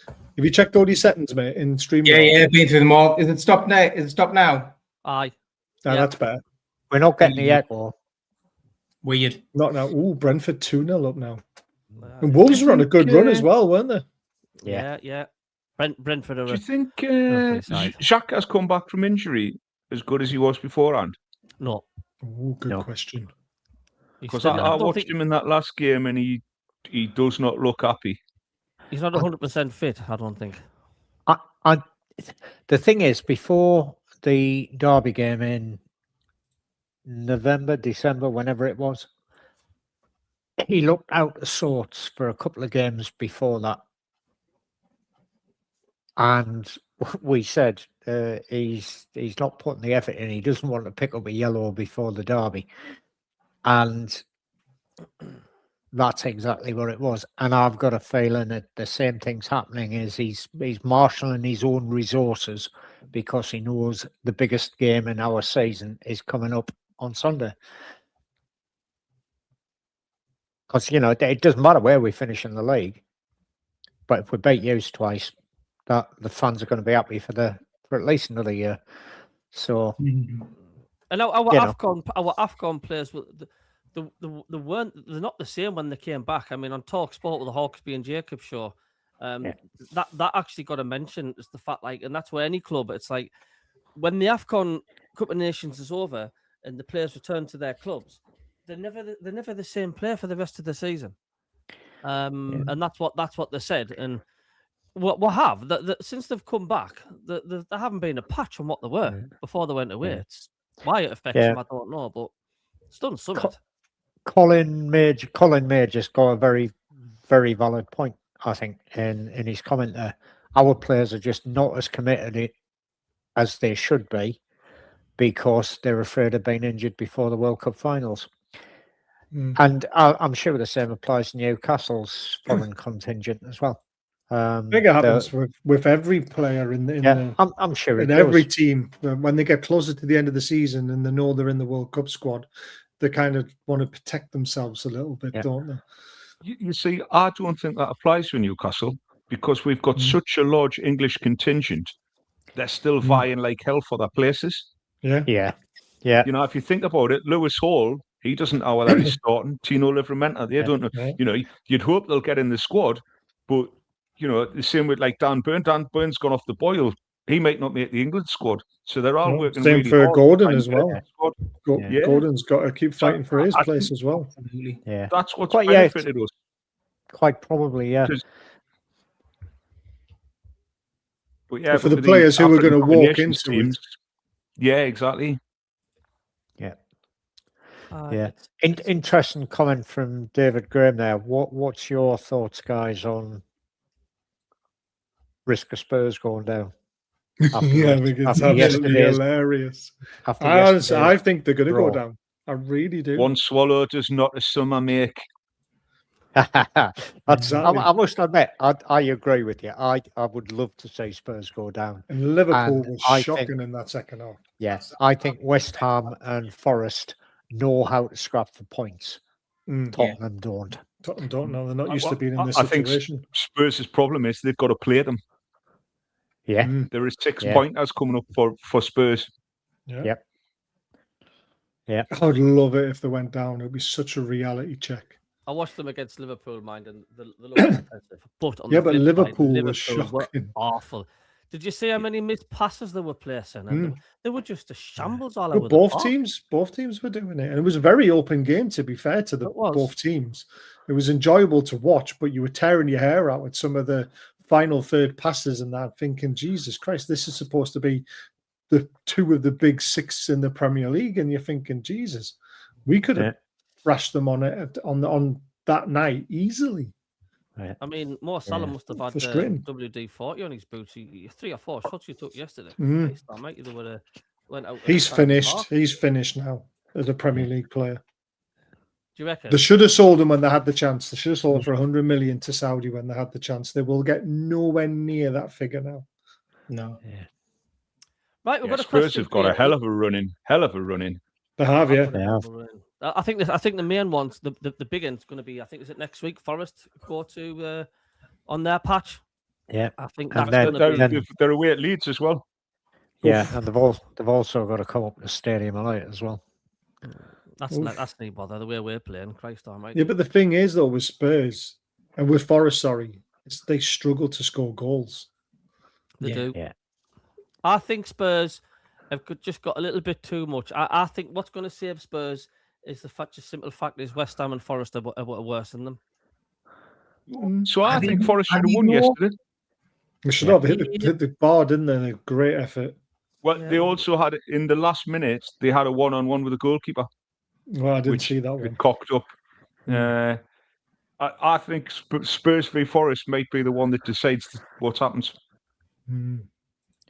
Have you checked all these settings, mate, in stream? Yeah, been through them all. Is it stopped now? Aye. That's better. We're not getting the echo. Weird. Not now. Ooh, Brentford 2-0 up now. And Wolves were on a good run as well, weren't they? Yeah. Brentford are. Do you think Xhaka has come back from injury as good as he was beforehand? No. Ooh, good question. Because I watched him in that last game and he does not look happy. He's not 100% fit, I don't think. The thing is, before the derby game in November, December, whenever it was, he looked out of sorts for a couple of games before that. And we said he's not putting the effort in. He doesn't want to pick up a yellow before the derby. And that's exactly what it was. And I've got a feeling that the same thing's happening is he's marshalling his own resources because he knows the biggest game in our season is coming up on Sunday. Because, it doesn't matter where we finish in the league. But if we beat Hughes twice, that the fans are going to be happy for at least another year. So, and our Afcon players they're not the same when they came back. I mean, on Talk Sport with the Hawksby and Jacob show, that actually got a mention is the fact and that's where any club. It's like when the Afcon Cup of Nations is over and the players return to their clubs, they're never the same player for the rest of the season. And that's what they said. And since they've come back, they haven't been a patch on what they were before they went away. It's why it affects them, I don't know, but it's done something. Colin Major's got a very, very valid point, I think, in his comment there. Our players are just not as committed as they should be because they're afraid of being injured before the World Cup finals. And I'm sure the same applies to Newcastle's foreign contingent as well. I think it happens with every player I'm sure in every team. When they get closer to the end of the season and they know they're in the World Cup squad, they kind of want to protect themselves a little bit, don't they? You see, I don't think that applies to Newcastle because we've got such a large English contingent. They're still vying like hell for their places. Yeah. If you think about it, Lewis Hall, he doesn't know whether he's starting. Tino Livramento, they don't know. You'd hope they'll get in the squad, but the same with like Dan Burn. Dan Burn's gone off the boil. He might not make the England squad. So they're all working same really for hard. Gordon as well. Gordon's got to keep fighting for his place as well. Yeah. That's what's benefited us. Quite probably, yeah. But yeah, But for but the with players who were African going to Cup of walk Nations into it, yeah, exactly. Yeah. Interesting comment from David Graham there. What's your thoughts, guys, on risk of Spurs going down? yeah, I think it's absolutely hilarious. I think they're going to go down. I really do. One swallow does not a summer make. Exactly. I must admit, I agree with you. I would love to see Spurs go down. And Liverpool was shocking in that second half. Yes, I think West Ham and Forest know how to scrap for points. Tottenham don't. Tottenham don't know. They're not used to being in this situation. I think Spurs' problem is they've got to play them. Yeah. There is 6 pointers coming up for Spurs. Yeah. Yeah. I would love it if they went down. It would be such a reality check. I watched them against Liverpool, mind, and the look defensive. But on yeah, the but Liverpool side, was shocking. Awful. Did you see how many missed passes they were placing? And they were just a shambles all over both teams were doing it. And it was a very open game, to be fair to both teams. It was enjoyable to watch, but you were tearing your hair out with some of the final third passes and that, thinking, Jesus Christ, this is supposed to be the 2 of the big 6 in the Premier League. And you're thinking, Jesus, we could have thrashed them on it on that night easily. Right. I mean, Mo Salah must have had WD-40 on his boots. 3 or 4 shots you took yesterday. Christ, mate, they would have went out. He's finished. He's finished now as a Premier League player. Do you reckon? They should have sold him when they had the chance. They should have sold him for 100 million to Saudi when they had the chance. They will get nowhere near that figure now. No. Yeah. Right, we've got a Spurs question. Have got a hell of a running. They have, yeah. They have. I think the main ones, the big one's going to be. I think is it next week. Forest go to on their patch. Yeah, I think they're away at Leeds as well. Yeah, and they've also got to come up to Stadium of Light as well. That's no bother. The way we're playing, Christ almighty. Yeah, but the thing is though, with Spurs and with Forest, they struggle to score goals. They do. Yeah. I think Spurs have just got a little bit too much. I think what's going to save Spurs is the simple fact is West Ham and Forest are worse than them. So I think Forest should have won yesterday. They should have hit the bar, didn't they? A great effort. Well, they also had in the last minute they had a 1-on-1 with the goalkeeper. Well, I didn't see that one. Cocked up. I think Spurs v Forest might be the one that decides what happens.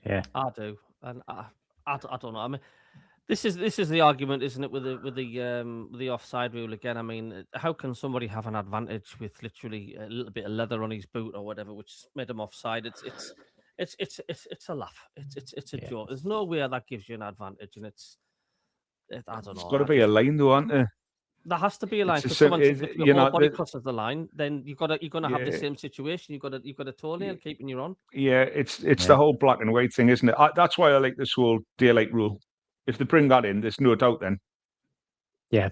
Yeah, I do, and I don't know. I mean, this is the argument, isn't it, with the offside rule again? I mean, how can somebody have an advantage with literally a little bit of leather on his boot or whatever, which made him offside? It's a laugh. It's a joke. There's no way that gives you an advantage, and I don't know. There's got to be a line, though, aren't there? There has to be a line because if your whole body crosses the line, then you're gonna have the same situation. You've got a toenail keeping you on. Yeah, it's the whole black and white thing, isn't it? That's why I like this whole daylight rule. If they bring that in, there's no doubt then. Yeah.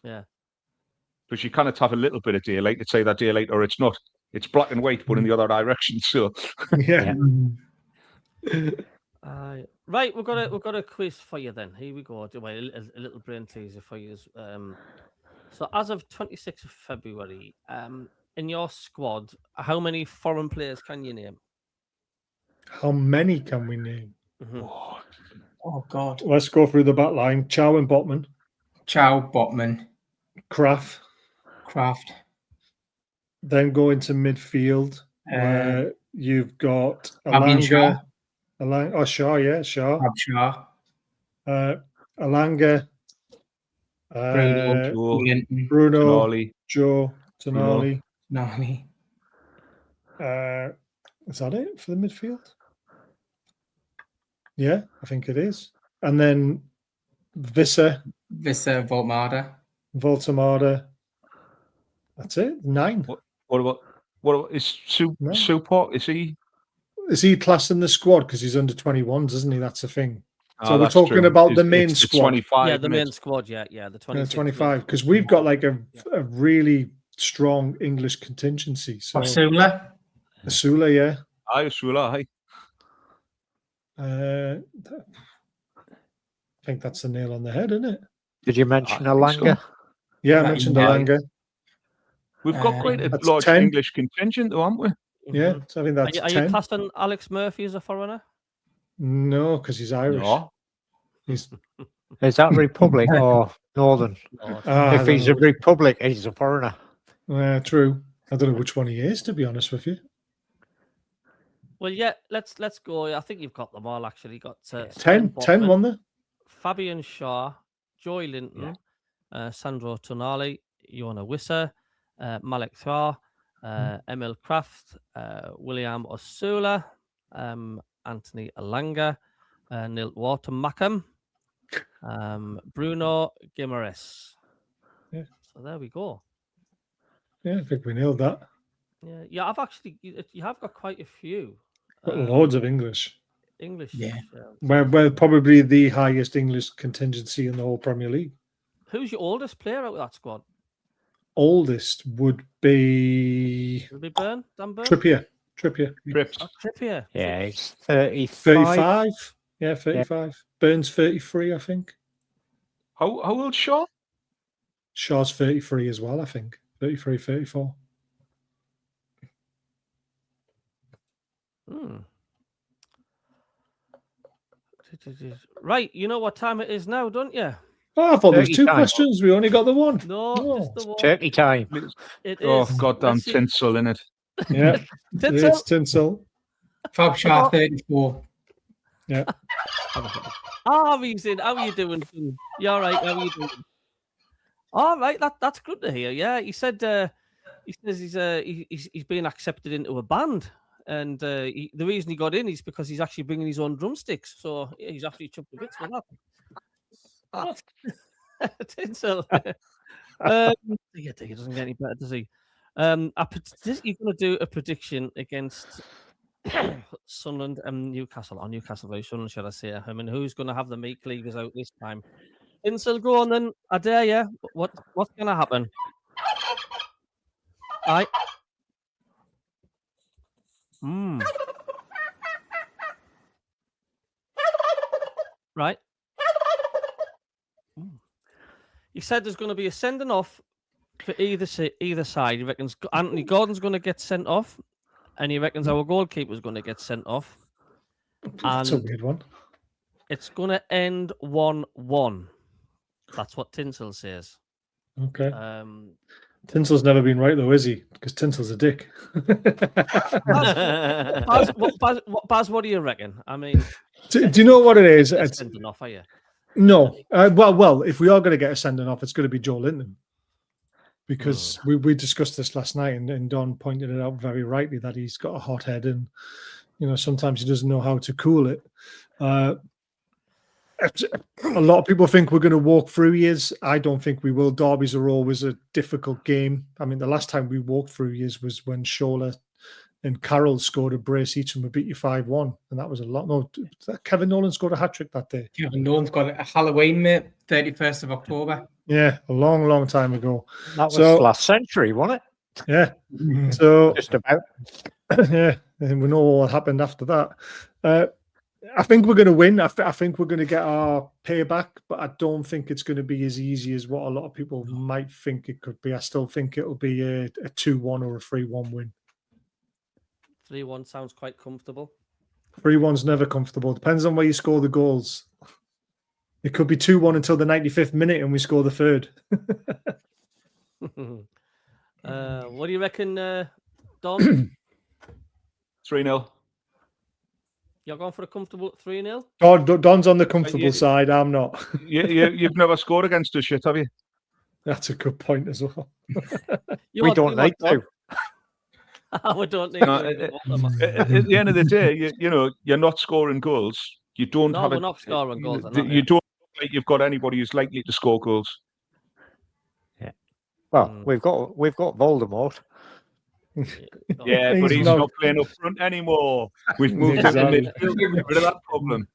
Yeah. Because you cannot have a little bit of daylight to say that daylight or it's not. It's black and white, but in the other direction. So yeah. Right, we've got a quiz for you then. Here we go. A little brain teaser for you. So as of 26th of February, in your squad, how many foreign players can you name? How many can we name? Oh God! Let's go through the back line. Chow and Botman. Kraft. Then go into midfield where you've got Alanga. Shaw, yeah, Shaw. Alanga. Bruno. Joe. Tonali. Is that it for the midfield? Yeah, I think it is. And then Visser, Voltemada. That's it. 9. What about is Suport? Is he classed in the squad because he's under 21s, isn't he? That's the thing. So we're talking about the main squad. 25, yeah, the main squad. Yeah, the 25. Because we've got like a really strong English contingency. So Asula, yeah. Asula, I think that's the nail on the head, isn't it? Did you mention Alanga? So. Yeah, I mentioned Alanga. We've got quite a large English contingent, though, haven't we? Yeah, so I think that's Are 10. you classing Alex Murphy as a foreigner? No, because he's Irish. No. He's Is that Republic or Northern? No, I If don't he's a know. Republic, he's a foreigner. True. I don't know which one he is, to be honest with you. Well, yeah, let's go. I think you've got them all actually. Got 10 Botman, won there. Fabian Shaw, Joy Linton, Sandro Tonali, Iona Wissa, Malik Thar, Emil Kraft, William Osula, Anthony Alanga, Nilt Water Mackem, Bruno Guimaraes. Yeah. So there we go. Yeah, I think we nailed that. Yeah, I've actually you have got quite a few. Got loads of English. English. Yeah. We're probably the highest English contingency in the whole Premier League. Who's your oldest player out of that squad? Oldest would be Will it be Dan Burn? Trippier. Trips. Oh, Trippier. Yeah, he's 35. 35. Yeah, 35. Burns 33, I think. How old Shaw? Shaw's 33 as well, I think. 33, 34. Right, you know what time it is now, don't you? Oh, I thought there was 30 two time. questions. We only got the one. No, just the one. Turkey time. It Oh, is. goddamn Let's see. tinsel in it. Yeah, Tinsel. it's tinsel. Fab Shah 34. Yeah. Reason, how are you doing? You all right? How are you doing? All right, that's good to hear. Yeah, he said he says he's been accepted into a band, and the reason he got in is because he's actually bringing his own drumsticks. So yeah, he's actually chucked the bits for that. Tinsel. He doesn't get any better, does he? You're going to do a prediction against Sunderland and Newcastle, or Newcastle very Sunderland, should I say? I mean, who's going to have the meat cleavers out this time? Tinsel, go on then. I dare you. What's going to happen? Right. Right. He said there's going to be a sending off for either side. He reckons Anthony Gordon's going to get sent off, and he reckons our goalkeeper's going to get sent off. That's a And weird one. it's going to end 1-1. That's what Tinsel says. Okay. Tinsel's never been right, though, is he? Because Tinsel's a dick. Baz, what do you reckon? I mean, do you know what it is? It's sending off, are you? No. Well, if we are going to get a sending off, it's going to be Joe Linton. Because we discussed this last night, and Don pointed it out very rightly that he's got a hot head, and sometimes he doesn't know how to cool it. A lot of people think we're going to walk through years. I don't think we will. Derbies are always a difficult game. I mean, the last time we walked through years was when Shola and Carroll scored a brace each and we beat you 5-1. And that was a lot. No, Kevin Nolan scored a hat-trick that day. Kevin Nolan's got a Halloween, mate, 31st of October. Yeah, a long, long time ago. That was last century, wasn't it? Yeah. So Just about. Yeah, and we know what happened after that. I think we're going to win. I think we're going to get our payback, but I don't think it's going to be as easy as what a lot of people might think it could be. I still think it'll be a 2-1 or a 3-1 win. 3-1 sounds quite comfortable. 3-1's never comfortable. Depends on where you score the goals. It could be 2-1 until the 95th minute and we score the third. What do you reckon, Don? 3-0. You're going for a comfortable 3-0? Don's on the comfortable side. I'm not. You've never scored against us yet, have you? That's a good point as well. We don't need to. We don't need to. At the end of the day, you're not scoring goals. You don't have. We're not scoring goals. You don't look like you've got anybody who's likely to score goals. Yeah. Well, we've got Voldemort. Yeah, but he's not playing up front anymore. We've moved him to midfield. Get rid of that problem.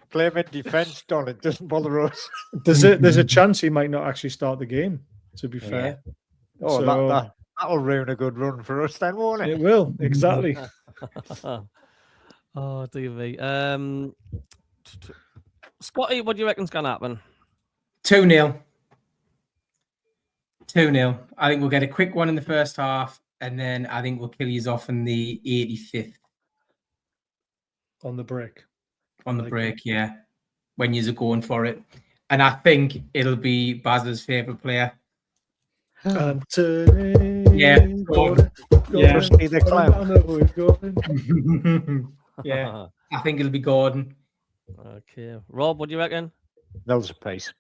Play him in defence, Don. It doesn't bother us. There's a chance he might not actually start the game, to be fair. Oh, that'll ruin a good run for us then, won't it? It will, exactly. Oh, dear me. Scotty, what do you reckon's going to happen? 2-0. 2-0. I think we'll get a quick one in the first half, and then I think we'll kill you off in the 85th on the break. on the Like break, yeah, when you're going for it. And I think it'll be Baz's favourite player. Anthony. Yeah, Gordon. Yeah. Trusty the clown. I know who he's going. Yeah, I think it'll be Gordon. Okay, Rob, what do you reckon? Nils apiece.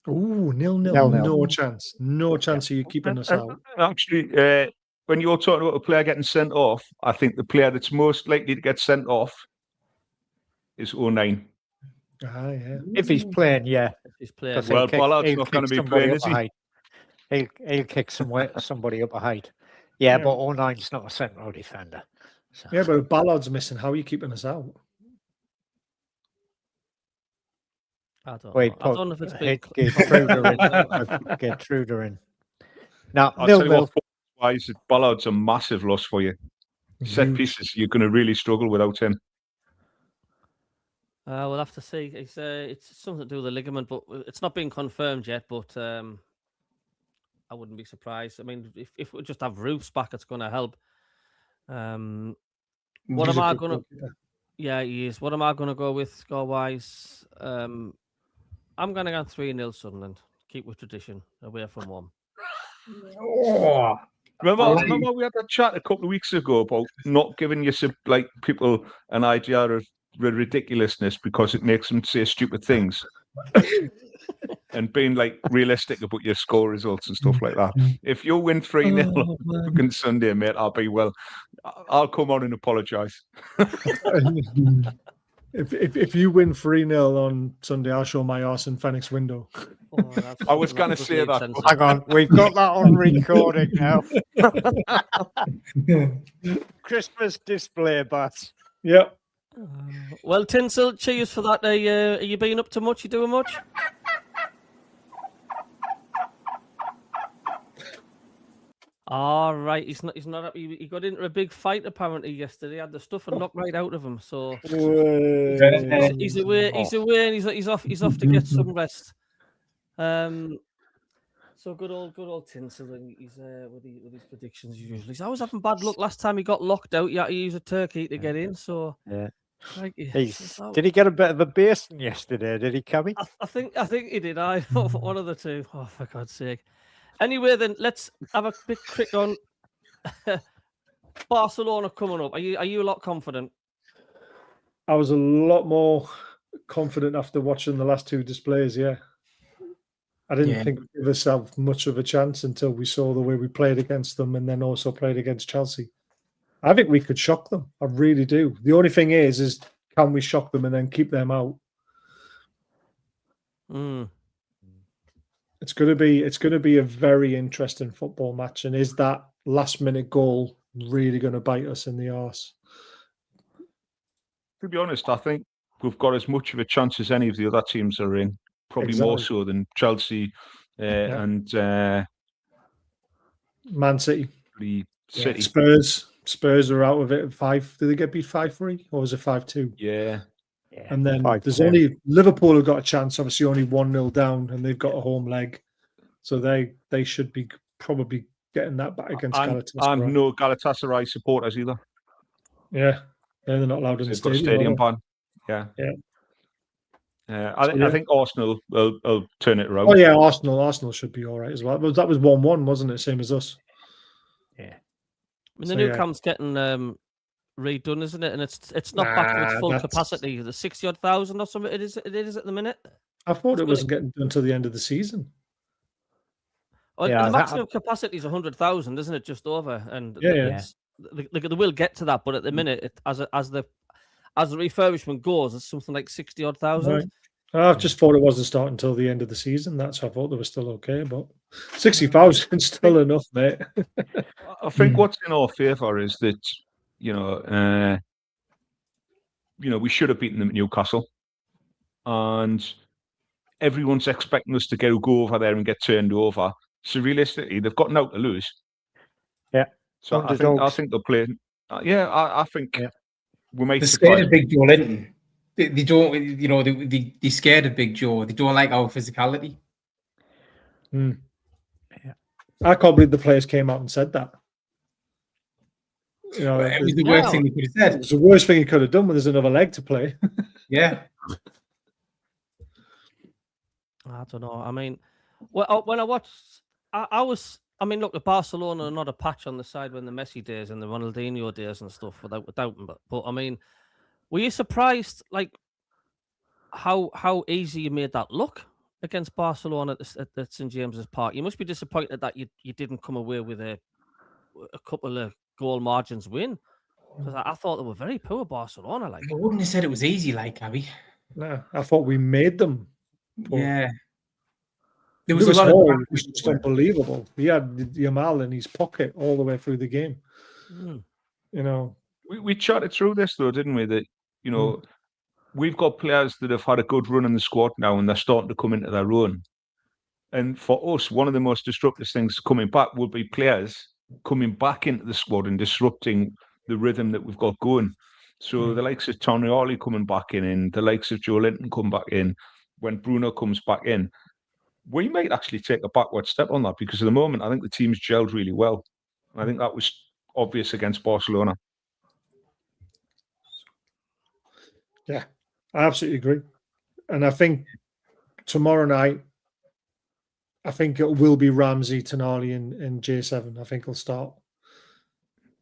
Ooh, 0-0. 0-0. No chance. No chance of you keeping us out. Actually, when you're talking about a player getting sent off, I think the player that's most likely to get sent off is 09. Ah, yeah. If he's playing, yeah. If he's playing, 'Cause Well, he'll Ballard's kick not going to be somebody playing, up is a he? height. He'll kick somebody up a height. Yeah, but 09's not a central defender. So. Yeah, but if Ballard's missing, how are you keeping us out? I don't Wait, know. I don't know if it's been. get Truder in. Get Truder in. Now, I'll tell you 0-0. what, wise, Ballard's a massive loss for you. Set pieces, you're going to really struggle without him. We'll have to see. It's something to do with the ligament, but it's not been confirmed yet. But I wouldn't be surprised. I mean, if we just have Roofs back, it's going to help. What He's am a I good going to? goalkeeper. Yeah, he is. What am I going to go with score wise? I'm going to go 3-0 Sunderland. Keep with tradition, away from one. Oh, Remember we had that chat a couple of weeks ago about not giving you people an idea of the ridiculousness because it makes them say stupid things. And being realistic about your score results and stuff like that. If you win 3-0 on Sunday, mate, I'll come on and apologise. If you win 3-0 on Sunday, I'll show my arse in Fenix window. Oh, I was going to say that. Hang on, we've got that on recording now. Christmas display, Bats. Yep. Well, Tinsel, cheers for that. Are you being up to much? You doing much? All right, he's not. He got into a big fight apparently yesterday. Had the stuff and knocked right out of him. So he's away. He's away, and he's off. He's off to get some rest. So good old Tinsel. And he's with his predictions usually. He's always having bad luck. Last time he got locked out, he had to use a turkey to get in. So yeah. So, did he get a bit of a basin yesterday? Did he, Cammy? I think he did. One of the two. Oh, for God's sake. Anyway, then let's have a bit quick on Barcelona coming up. Are you a lot confident? I was a lot more confident after watching the last two displays. Yeah, I didn't think we gave ourselves much of a chance until we saw the way we played against them, and then also played against Chelsea. I think we could shock them. I really do. The only thing is can we shock them and then keep them out? It's going to be a very interesting football match. And is that last minute goal really going to bite us in the arse? To be honest, I think we've got as much of a chance as any of the other teams are in. Probably more so than Chelsea and Man City. City. Spurs are out of it at 5. Did they get beat 5-3 or was it 5-2? Yeah. And then there's only Liverpool have got a chance, obviously only 1-0 down, and they've got a home leg. So they should be probably getting that back against Galatasaray. And no Galatasaray supporters either. Yeah. They're not allowed in the stadium ban. Yeah. I think Arsenal will turn it around. Oh yeah, Arsenal should be all right as well. But that was 1-1, wasn't it? Same as us. Yeah. I mean, the new camp's getting redone, isn't it? And it's not back to its full capacity. The 60,000 or something. It is at the minute. I thought it wasn't getting done until the end of the season. The maximum capacity is 100,000, isn't it? Just over, and they will get to that. But at the minute, as the refurbishment goes, it's something like 60,000. Right. I just thought it wasn't starting until the end of the season. That's why I thought they were still okay, but 60,000 is still enough, mate. I think what's in our favour is that we should have beaten them at Newcastle, and everyone's expecting us to go over there and get turned over. So realistically, they've got now to lose. Yeah. So I think they'll play. I think we might. They're scared of Big Joe Linton. They don't, they're scared of Big Joe. They don't like our physicality. I can't believe the players came out and said that. You know, It was the worst thing we could have said. It's the worst thing he could have done when there's another leg to play. Yeah. I don't know. I mean, when I watched, I mean, look, the Barcelona are not a patch on the side when the Messi days and the Ronaldinho days and stuff, without them. But I mean, were you surprised, like, how easy you made that look against Barcelona at St James's Park? You must be disappointed that you didn't come away with a couple of goal margins win, because I thought they were very poor, Barcelona. Like, I wouldn't have said it was easy, like, Abby. No, I thought we made them. Yeah. There was a lot Hall of was just unbelievable. He had Yamal in his pocket all the way through the game. You know, we chatted through this though, didn't we? That we've got players that have had a good run in the squad now, and they're starting to come into their own. And for us, one of the most disruptive things coming back will be players coming back into the squad and disrupting the rhythm that we've got going. So the likes of Tonali coming back in, and the likes of Joe Linton come back in, when Bruno comes back in, we might actually take a backward step on that, because at the moment, I think the team's gelled really well. And I think that was obvious against Barcelona. Yeah, I absolutely agree. And I think tomorrow night, I think it will be Ramsey, Tonali, and J7. I think he'll start.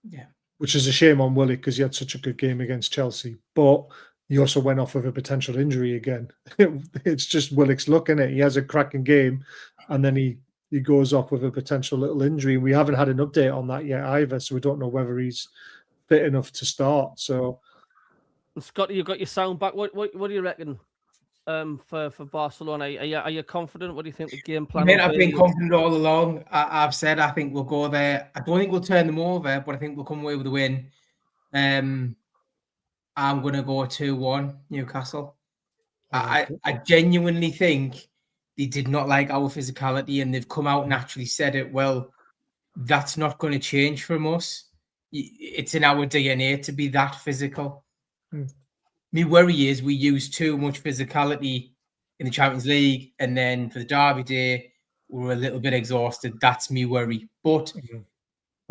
Yeah. Which is a shame on Willie, because he had such a good game against Chelsea. But he also went off with a potential injury again. It's just Willick's luck, isn't it? He has a cracking game, and then he goes off with a potential little injury. We haven't had an update on that yet either, so we don't know whether he's fit enough to start. So, Scotty, you got your sound back. What do you reckon for Barcelona? Are you confident? What do you think the game plan? I've been confident all along. I've said I think we'll go there. I don't think we'll turn them over, but I think we'll come away with a win. I'm going to go 2-1 Newcastle. I genuinely think they did not like our physicality, and they've come out and actually said it. Well, that's not going to change from us. It's in our DNA to be that physical. My worry is we use too much physicality in the Champions League, and then for the Derby day, we're a little bit exhausted. That's me worry. But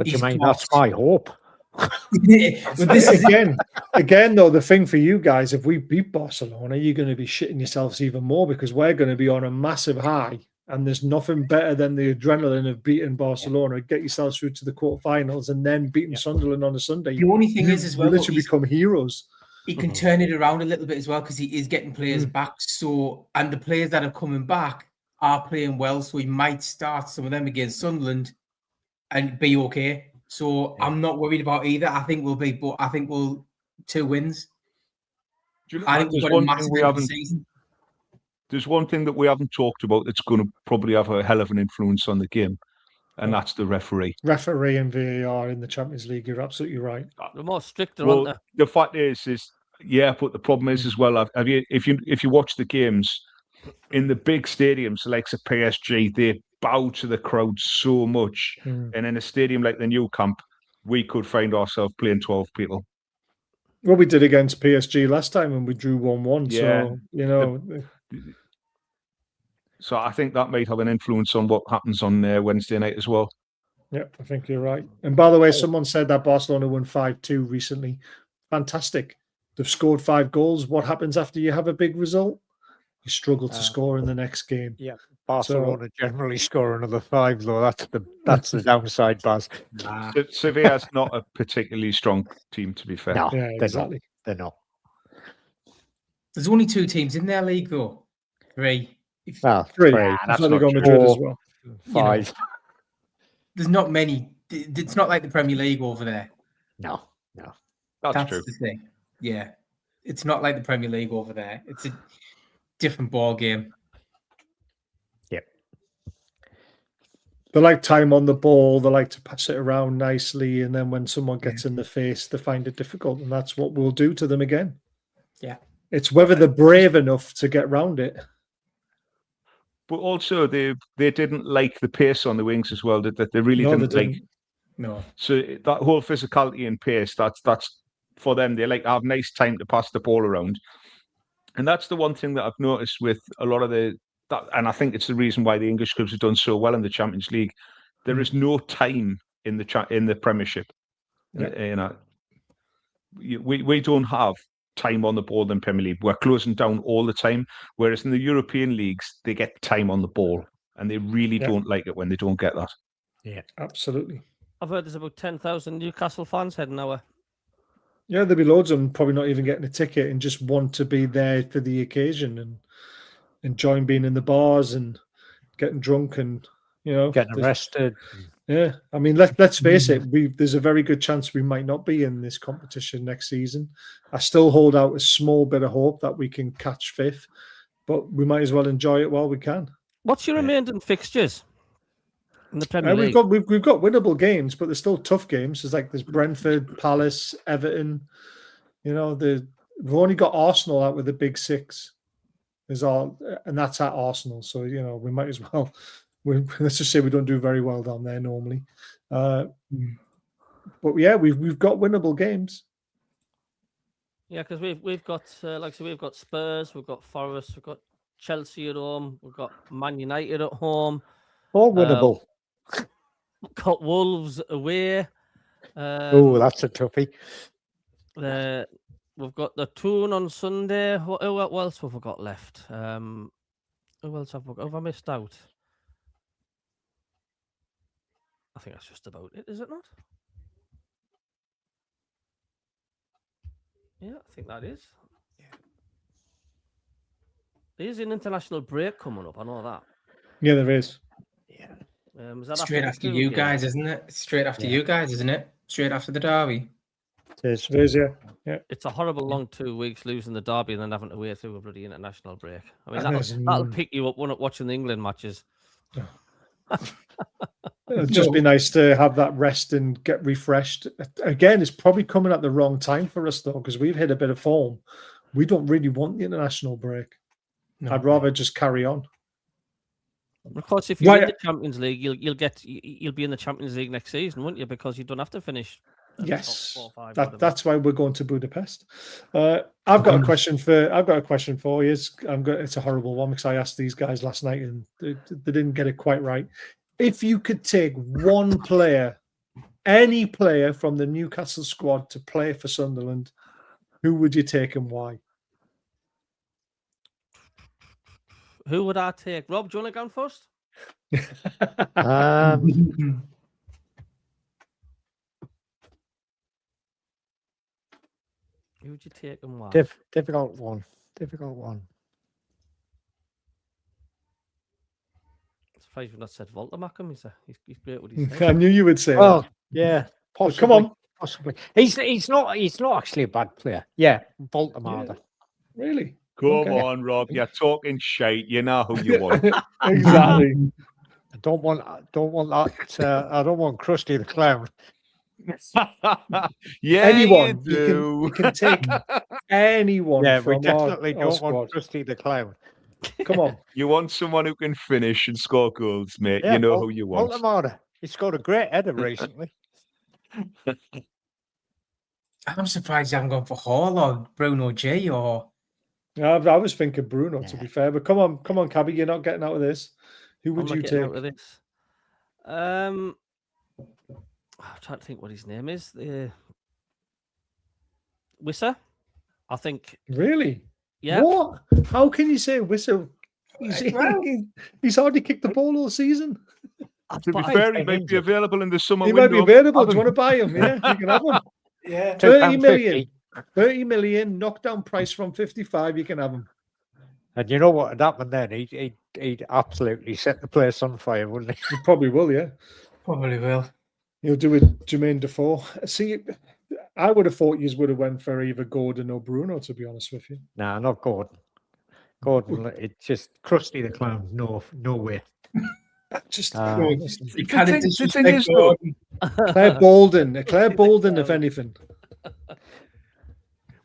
you mean that's my hope. But this again, though, the thing for you guys, if we beat Barcelona, you're going to be shitting yourselves even more, because we're going to be on a massive high, and there's nothing better than the adrenaline of beating Barcelona. Get yourselves through to the quarterfinals, and then beating Sunderland on a Sunday. The only thing is, as well, literally become heroes. He can turn it around a little bit as well, because he is getting players back. So, and the players that are coming back are playing well, so he might start some of them against Sunderland and be okay. So I'm not worried about either. I think we'll 2 wins. I think we've got a massive season. There's one thing that we haven't talked about that's going to probably have a hell of an influence on the game, and that's the referee. Referee and VAR in the Champions League. You're absolutely right. They're more stricter, aren't they? The fact is, but the problem is as well. If you watch the games in the big stadiums, like a PSG, they bow to the crowd so much, and in a stadium like the New Camp, we could find ourselves playing 12 people. Well, we did against PSG last time when we drew 1-1. Yeah. So So I think that might have an influence on what happens on Wednesday night as well. Yeah, I think you're right. And by the way, someone said that Barcelona won 5-2 recently. Fantastic. They've scored 5 goals. What happens after you have a big result? You struggle to score in the next game. Yeah, Barcelona generally score another 5, though. That's the downside, Baz. Sevilla's not a particularly strong team, to be fair. No, Yeah, exactly. They're not. There's only 2 teams in their league, though. 3. 3. That's not not Madrid as well. 5. There's not many. It's not like the Premier League over there. No. That's true. The thing. Yeah, it's not like the Premier League over there. It's a different ball game. Yeah. They like time on the ball. They like to pass it around nicely, and then when someone gets in the face, they find it difficult, and that's what we'll do to them again. Yeah. It's whether they're brave enough to get round it. But also, they didn't like the pace on the wings as well. That they really didn't like. No. So that whole physicality and pace, that's for them. They like to have nice time to pass the ball around, and that's the one thing that I've noticed with a lot of and I think it's the reason why the English clubs have done so well in the Champions League. There is no time in the Premiership. You know, we don't have time on the ball in Premier League. We're closing down all the time. Whereas in the European leagues, they get time on the ball, and they really don't like it when they don't get that. Yeah, absolutely. I've heard there's about 10,000 Newcastle fans heading our. Yeah, there'll be loads of them probably not even getting a ticket and just want to be there for the occasion and enjoying being in the bars and getting drunk and, you know, Getting arrested. Yeah, I mean, let's face it. There's a very good chance we might not be in this competition next season. I still hold out a small bit of hope that we can catch fifth, but we might as well enjoy it while we can. What's your remaining fixtures in the Premier League? We've got winnable games, but there's still tough games. There's Brentford, Palace, Everton. You know, we've only got Arsenal out with the big six. And that's at Arsenal. So you know, we might as well. Let's just say we don't do very well down there normally, but yeah, we've got winnable games. Yeah, because we've got we've got Spurs, we've got Forest, we've got Chelsea at home, we've got Man United at home, all winnable. We've got Wolves away. Oh, that's a toughie. We've got the Toon on Sunday. What else have we got left? Who else have I missed out? I think that's just about it, is it not? Yeah, I think that is. Yeah. There's an international break coming up, I know that. Yeah, there is. Yeah. Is that straight after you guys, isn't it? Straight after you guys, isn't it? Straight after the derby. It is, yeah. It's a horrible long 2 weeks losing the derby and then having to wait through a bloody international break. I mean, that'll pick you up watching the England matches. It'd just be nice to have that rest and get refreshed. Again, it's probably coming at the wrong time for us, though, because we've hit a bit of form. We don't really want the international break. No. I'd rather just carry on. Of course, if you're in the Champions League, you'll be in the Champions League next season, won't you? Because you don't have to finish. Yes, that's why we're going to Budapest. I've got a question for you. It's a horrible one because I asked these guys last night and they didn't get it quite right. If you could take one player, any player from the Newcastle squad to play for Sunderland, who would you take and why? Who would I take? Rob, do you want to go first? Who would you take and why? Difficult one. Surprised you've not said Walter Mackems. He's great what he's I knew you would say that. Yeah, possibly. Come on. Possibly. He's not actually a bad player. Yeah, Baltimore. Yeah. Really? Come on, Rob. You're talking shite. You know who you want. Exactly. I don't want that. I don't want Krusty the Clown. Yeah, anyone. You can take anyone. Yeah, from we definitely our don't squad. want Krusty the Clown. Come on. You want someone who can finish and score goals, mate. Yeah, you know who you want. Baltimore. He scored a great header recently. I'm surprised you haven't gone for Hall or Bruno G or. I was thinking Bruno, to be fair, but come on, Cabby, you're not getting out of this. Who would you take? Out of this? I'm trying to think what his name is. Wissa, I think. Really? Yeah. What? How can you say Wissa? He's hardly kicked the ball all season. To be fair, he might be available in the summer window. He might be available. Do you want to buy him? Yeah, you can have him. Yeah. 30 million. 30 million, knockdown price from 55, you can have him. And you know what would happen then? He'd absolutely set the place on fire, wouldn't he? He probably will, yeah. Probably will. He'll do it, Jermaine Defoe. See, I would have thought you would have went for either Gordon or Bruno, to be honest with you. Nah, not Gordon. Gordon, it's just Krusty the Clown. No way. Just you can't disrespect Gordon. Claire Bolden, if anything.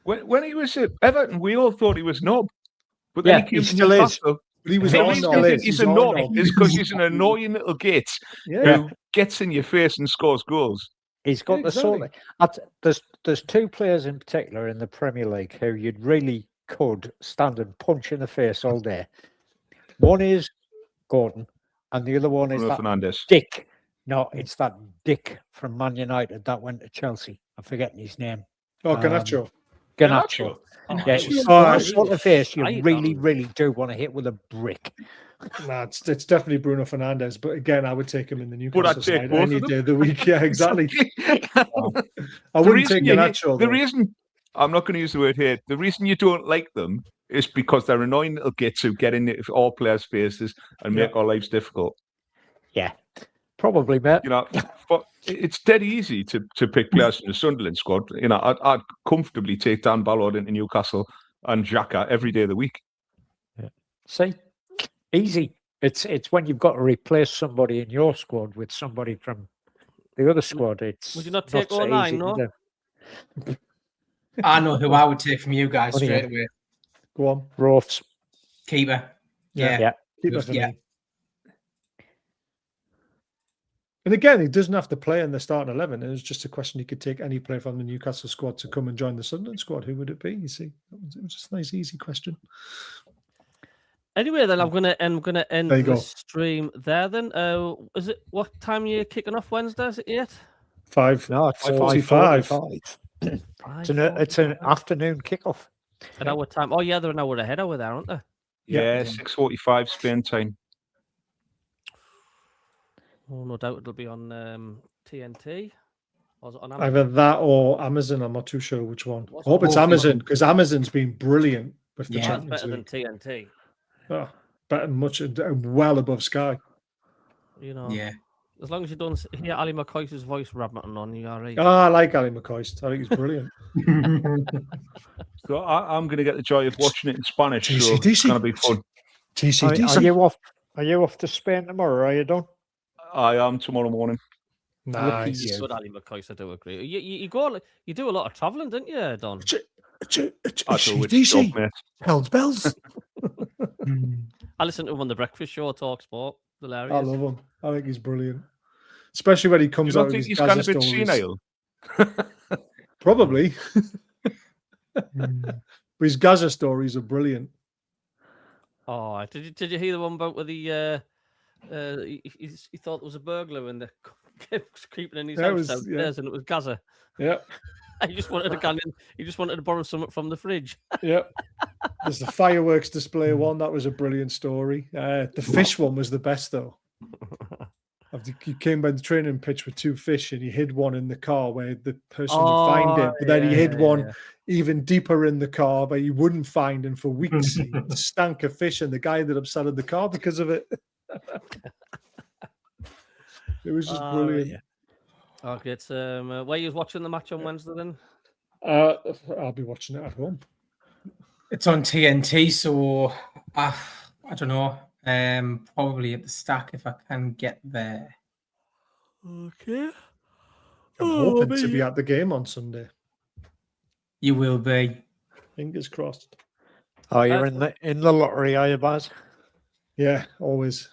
When he was at Everton, we all thought he was knob. But then he still is. But he was he's a knob. It's because he's an annoying little git who gets in your face and scores goals. He's got the sort of... There's two players in particular in the Premier League who you'd really could stand and punch in the face all day. One is Gordon, and the other one is Fernandes. Dick No, it's that dick from Man United that went to Chelsea. I'm forgetting his name. Oh, Garnacho. Garnacho. Oh, Yeah, he was the he sort was of face you shite, really, man. really do want to hit with a brick. Nah, it's definitely Bruno Fernandes, but again, I would take him in the Would I Newcastle take side both any of them? day of the week. Yeah, exactly. I The wouldn't reason take you Garnacho, the though. reason I'm not going to use the word hate. The reason you don't like them is because they're annoying little gits who get in all players' faces and make our lives difficult. Yeah, probably, mate. You know, but it's dead easy to pick players from the Sunderland squad. You know, I'd comfortably take Dan Ballard into Newcastle and Xhaka every day of the week. Yeah. See, easy. It's when you've got to replace somebody in your squad with somebody from the other squad. It's Would you not take so 09, easy to no? do. I know who I would take from you guys What do you- straight away. Go on. Roths. Keeper. Yeah. Yeah. Keep that for Yeah. me. And again, he doesn't have to play in the starting 11. It was just a question he could take any player from the Newcastle squad to come and join the Sunderland squad. Who would it be? You see, it was just a nice, easy question. Anyway, then I'm gonna end There you the go. stream there. Then, is it what time are you kicking off Wednesday? Is it 8? 5:45. No, it's 5:45. It's an afternoon kickoff. An hour time. Oh yeah, they're an hour ahead over there, aren't they? Yeah, 6:45 Spain time. Oh, no doubt it'll be on TNT. Or is it on Amazon? Either that or Amazon. I'm not too sure which one. What's I hope it's Amazon? Amazon because Amazon's been brilliant with the Yeah. That's Champions better League. than TNT. Oh, better, much well above Sky. You know, Yeah. as long as you don't hear Ali McCoy's voice rattling on, you are right. Oh, I like Ali McCoist. I think he's brilliant. So I'm going to get the joy of watching it in Spanish. So TC. it's going to be fun. TCD. Are you off to Spain tomorrow? Are you done? I am tomorrow morning. Lucky Nice. you. Good Ali McCoy, I do agree. You go, you do a lot of travelling, don't you, Don? I do it, job, mate. Hells bells. I listen to him on the Breakfast Show, Talk Sport. Hilarious. I love him. I think he's brilliant. Especially when he Do comes you out not with think his he's kind Gaza of a bit stories. senile? Probably. But his Gaza stories are brilliant. Oh, did you hear the one about where the he thought there was a burglar and the kept creeping in his Yeah, it house was- downstairs and it was Gaza. Yeah. He just wanted to go in. He just wanted to borrow something from the fridge. Yeah. There's the fireworks display one. That was a brilliant story. The fish one was the best, though. He came by the training pitch with 2 fish and he hid one in the car where the person would find it. But then he hid one even deeper in the car where you wouldn't find him for weeks. He stank of fish and the guy ended up selling the car because of it. It was just brilliant. Yeah. Okay, it's where you watching the match on Wednesday then? I'll be watching it at home. It's on TNT, so I don't know. Probably at the Stack if I can get there. Okay. I'm hoping to be at the game on Sunday. You will be. Fingers crossed. Oh, you're in the lottery, are you, Baz? Yeah, always.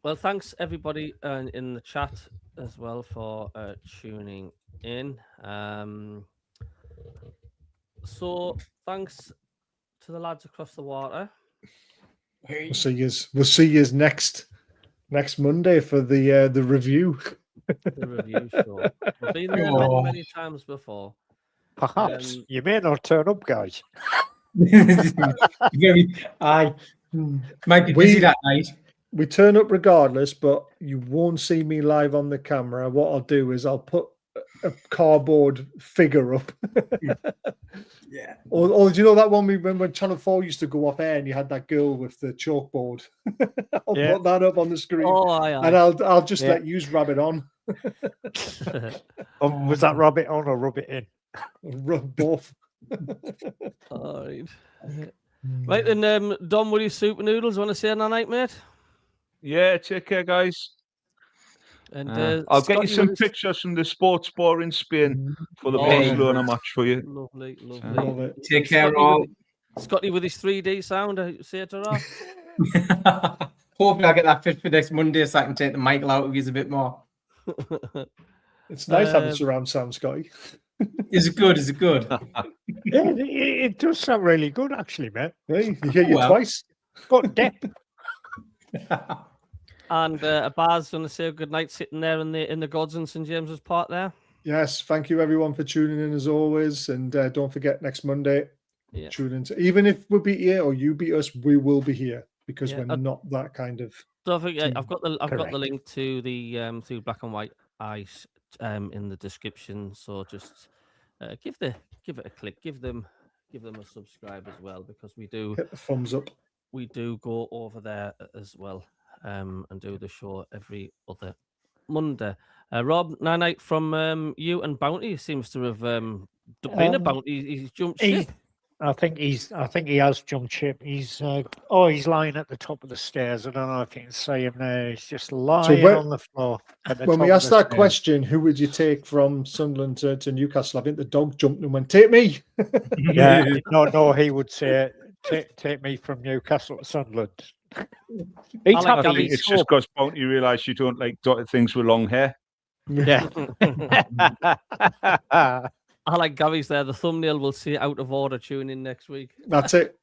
Well, thanks everybody in the chat as well for tuning in. So thanks to the lads across the water. We'll see you next Monday for the review. The review show. We've been there many times before. Perhaps you may not turn up, guys. Might be busy that night. We turn up regardless, but you won't see me live on the camera. What I'll do is I'll put a cardboard figure up. Yeah. Or do you know that one when Channel 4 used to go off air and you had that girl with the chalkboard? I'll put that up on the screen. And I'll just let you rub it on. Was that rub it on or rub it in? Rub both. All right. Right then, Dom, will you super noodles? Want to say that night, mate? Yeah, take care, guys. And I'll get you some pictures from the sports bar in Spain for the Barcelona match for you. Lovely. Love it. Take care, all. Scotty with his 3D sound. Say it to her. Hopefully, I'll get that fit for next Monday so I can take the Michael out of you a bit more. It's nice having surround sound, Scotty. Is it good? Yeah, it does sound really good, actually, man. Hey, you hear you twice. Got depth. And Baz going to say good night, sitting there in the gods in St James's Park there. Yes, thank you everyone for tuning in as always, and don't forget next Monday. Yeah. Tune in. Even if we beat you or you beat us, we will be here because we're not that kind of. Don't forget, team. I've got the link to the through Black and White Ice in the description. So just give it a click, give them a subscribe as well, because we do hit the thumbs up. We do go over there as well, and do the show every other Monday. Rob, night from you and Bounty seems to have been a Bounty. He's jumped ship. I think he has jumped ship. He's he's lying at the top of the stairs. I don't know if you can see him there. He's just lying on the floor. When we asked that question, who would you take from Sunderland to Newcastle? I think the dog jumped and went, "Take me." Yeah, no, he would say, "Take me from Newcastle to Sunderland." He's happy. It's just because you realise you don't like dotted things with long hair. Yeah. I like Gary's there. The thumbnail will say out of order. Tune in next week. That's it.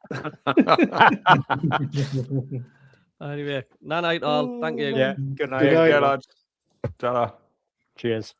Anyway, night all. Thank you. Yeah. Good night. Good night. lads. Ta-ra. Cheers.